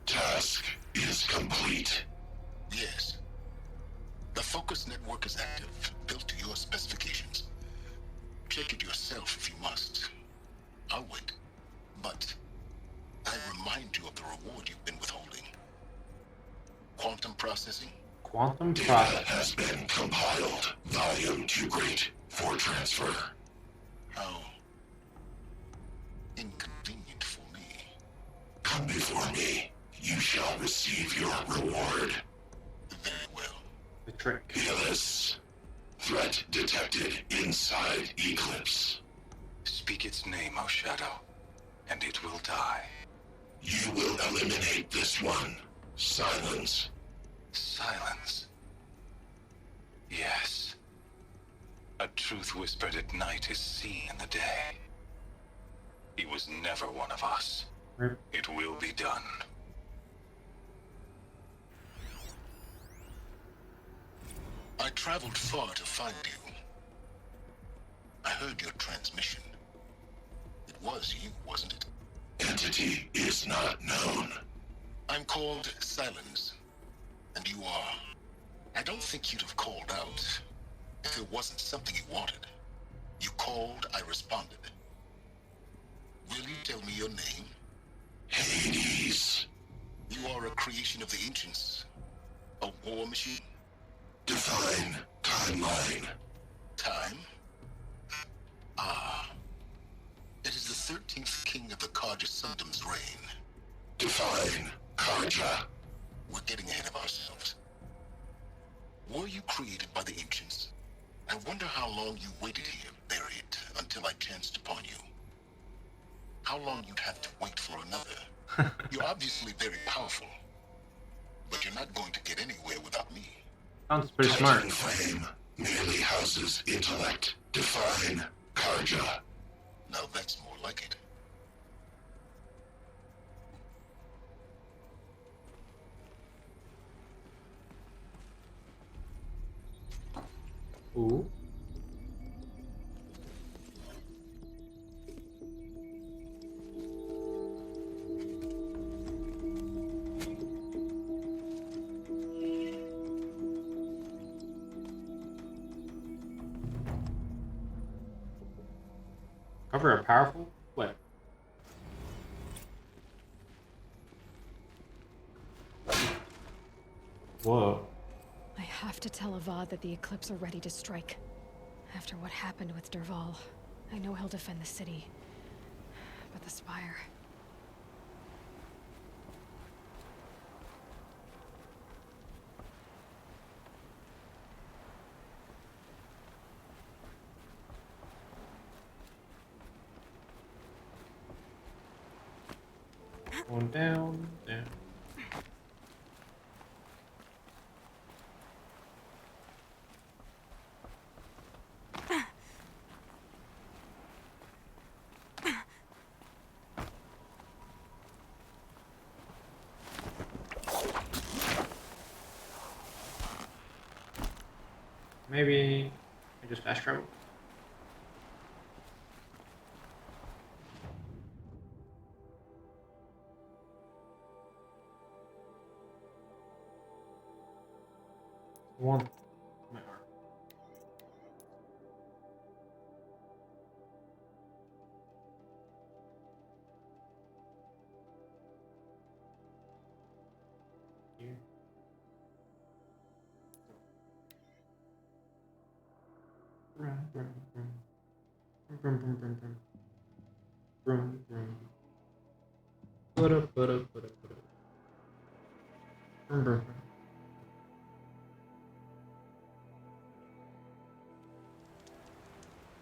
Task is complete. Yes. The focus network is active, built to your specifications. Check it yourself if you must. I'll wait. But I remind you of the reward you've been withholding. Quantum processing? Quantum Data processing has been compiled. Volume too great for transfer. How inconvenient for me. Come before me. You shall receive your reward. Very well. The trick. Helis. Threat detected inside Eclipse. Speak its name, O Shadow, and it will die. You will eliminate this one. Silence. Silence. Yes. A truth whispered at night is seen in the day. He was never one of us. It will be done. I traveled far to find you. I heard your transmission. It was you, wasn't it? Entity is not known. I'm called Silence, and you are. I don't think you'd have called out if it wasn't something you wanted. You called, I responded. Will you tell me your name? Hades. You are a creation of the ancients. A war machine? Define timeline. Time? Ah. It is the 13th king of the Karja Sundom's reign. Define Karja. We're getting ahead of ourselves. Were you created by the ancients? I wonder how long you waited here, buried, until I chanced upon you. How long you'd have to wait for another. You're obviously very powerful, but you're not going to get anywhere without me. Sounds pretty smart. Titan flame merely houses intellect. Define Karja. Now that's more like it. Ooh. Discover a powerful weapon. Whoa. I have to tell Avad that the Eclipse are ready to strike. After what happened with Derval, I know he'll defend the city. But the Spire... Going down, down. Maybe I just fast travel. One. My arm. Here. Brum, brum, brum. Brum, brum, brum, brum. Brum, brum. Put up, put up, put up, put up. Brum, brum, brum.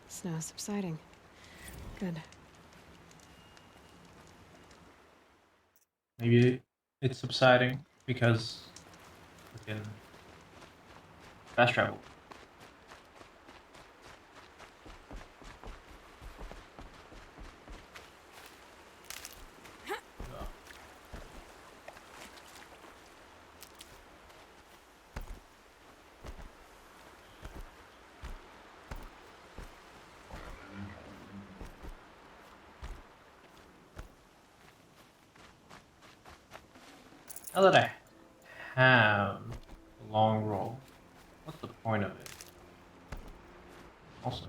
Snow subsiding. Good. Maybe it's subsiding because we can fast travel. Now that I have a long roll, what's the point of it? Also,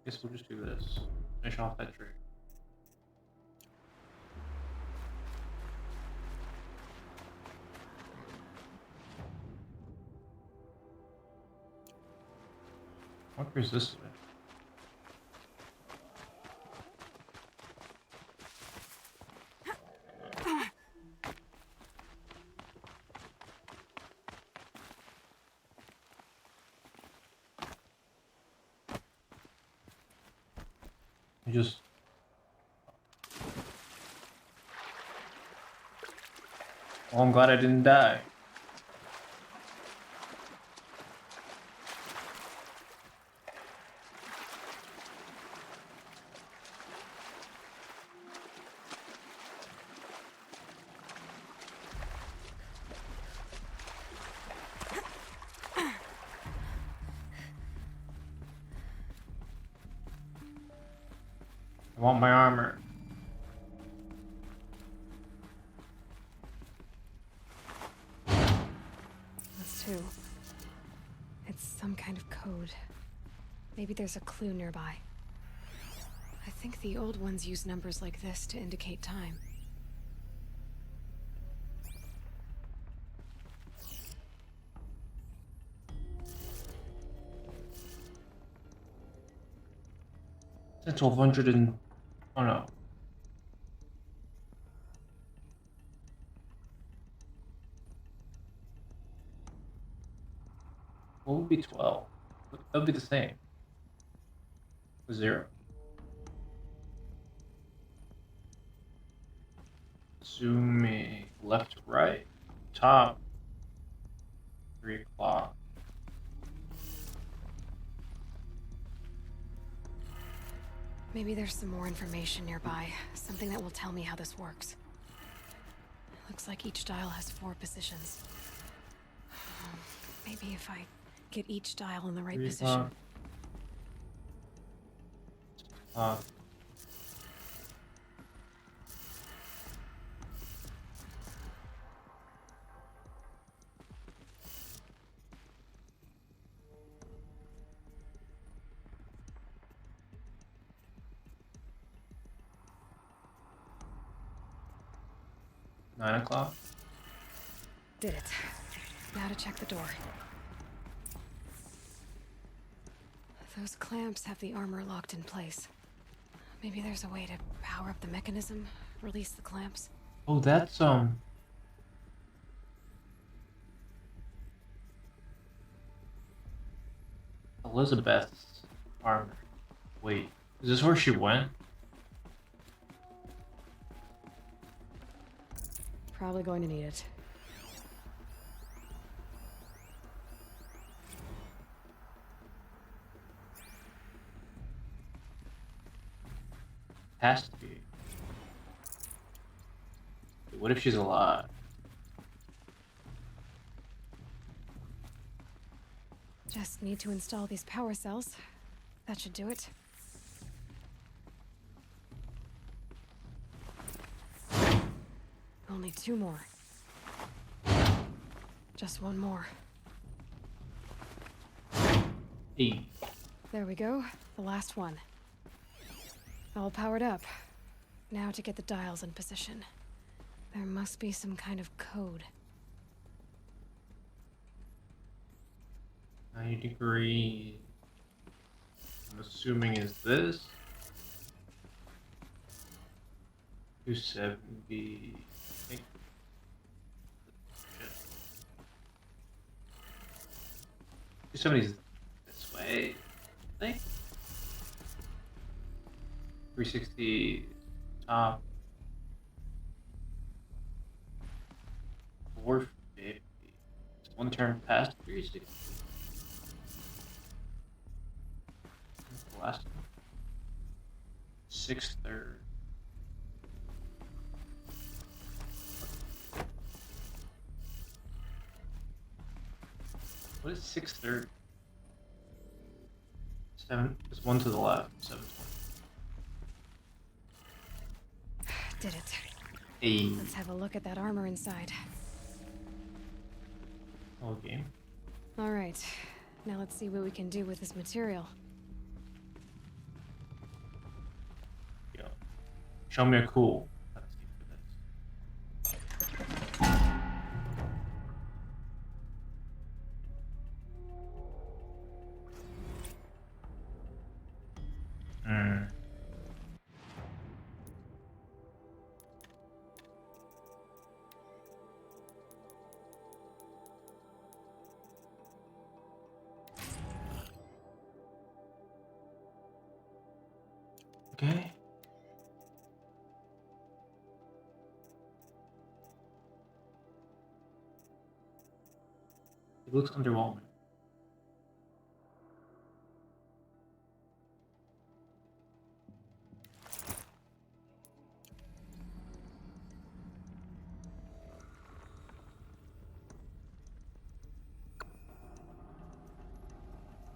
guess we'll just do this. Finish off that tree. What is this way? You just... Oh, I'm glad I didn't die. I want my armor. That's two. It's some kind of code. Maybe there's a clue nearby. I think the old ones use numbers like this to indicate time. It's 1200 and... Oh no. What would be 12? That would be the same. 0. Zooming left to right. Top. 3 o'clock. Maybe there's some more information nearby. Something that will tell me how this works. Looks like each dial has 4 positions. Maybe if I get each dial in the right 3 position. o'clock. 9 o'clock. Did it. Now to check the door. Those clamps have the armor locked in place. Maybe there's a way to power up the mechanism, release the clamps. Oh, that's Elizabeth's armor. Wait, is this where she went? Probably going to need it. Has to be. What if she's alive? Just need to install these power cells. That should do it. Only 2 more. Just 1 more. Hey. There we go. The last one. All powered up. Now to get the dials in position. There must be some kind of code. 90 degrees. I'm assuming is this. 270. 270 is this way, I think. 360 top. 450. It's 1 turn past 360. That's the last one. 6/3. What is 6/3? 7. There's 1 to the left. 7/20. Did it. Hey. Let's have a look at that armor inside. Whole game. All right. Now let's see what we can do with this material. Yo. Show me a cool. Okay. It looks underwhelming.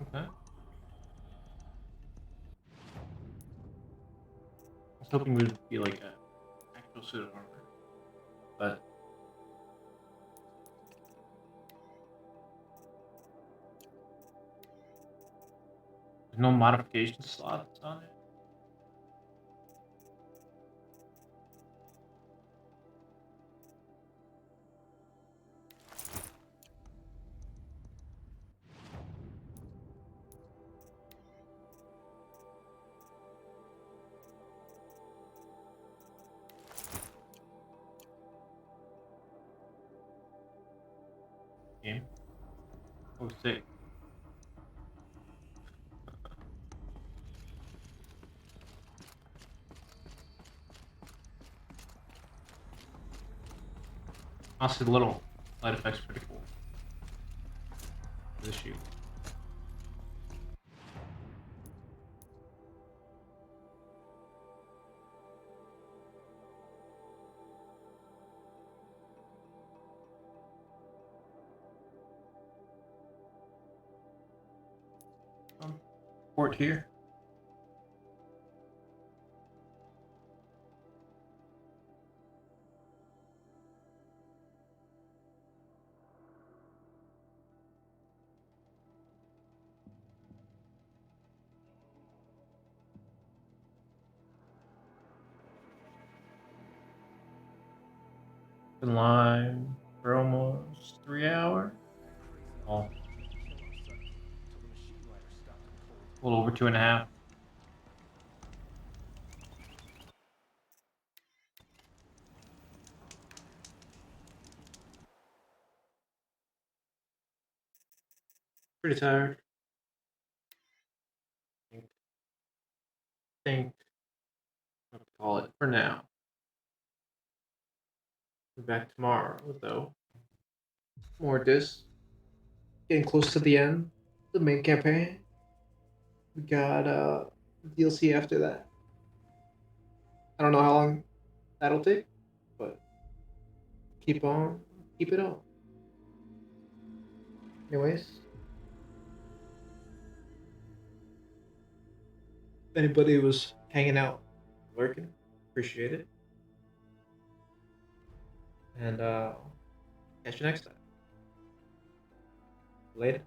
Okay. I was hoping it would be like a actual suit of armor, but there's no modification slots on it. Game. Oh, sick. Also, the little light effects pretty cool. This shoot. report here. Been live for almost 3 hours. Oh. A little over 2.5. Pretty tired. I think I'll call it for now. Be back tomorrow though. More discs. Getting close to the end. The main campaign. We got DLC after that. I don't know how long that'll take, but keep it on. Anyways, if anybody was hanging out, lurking, appreciate it. And catch you next time. Later.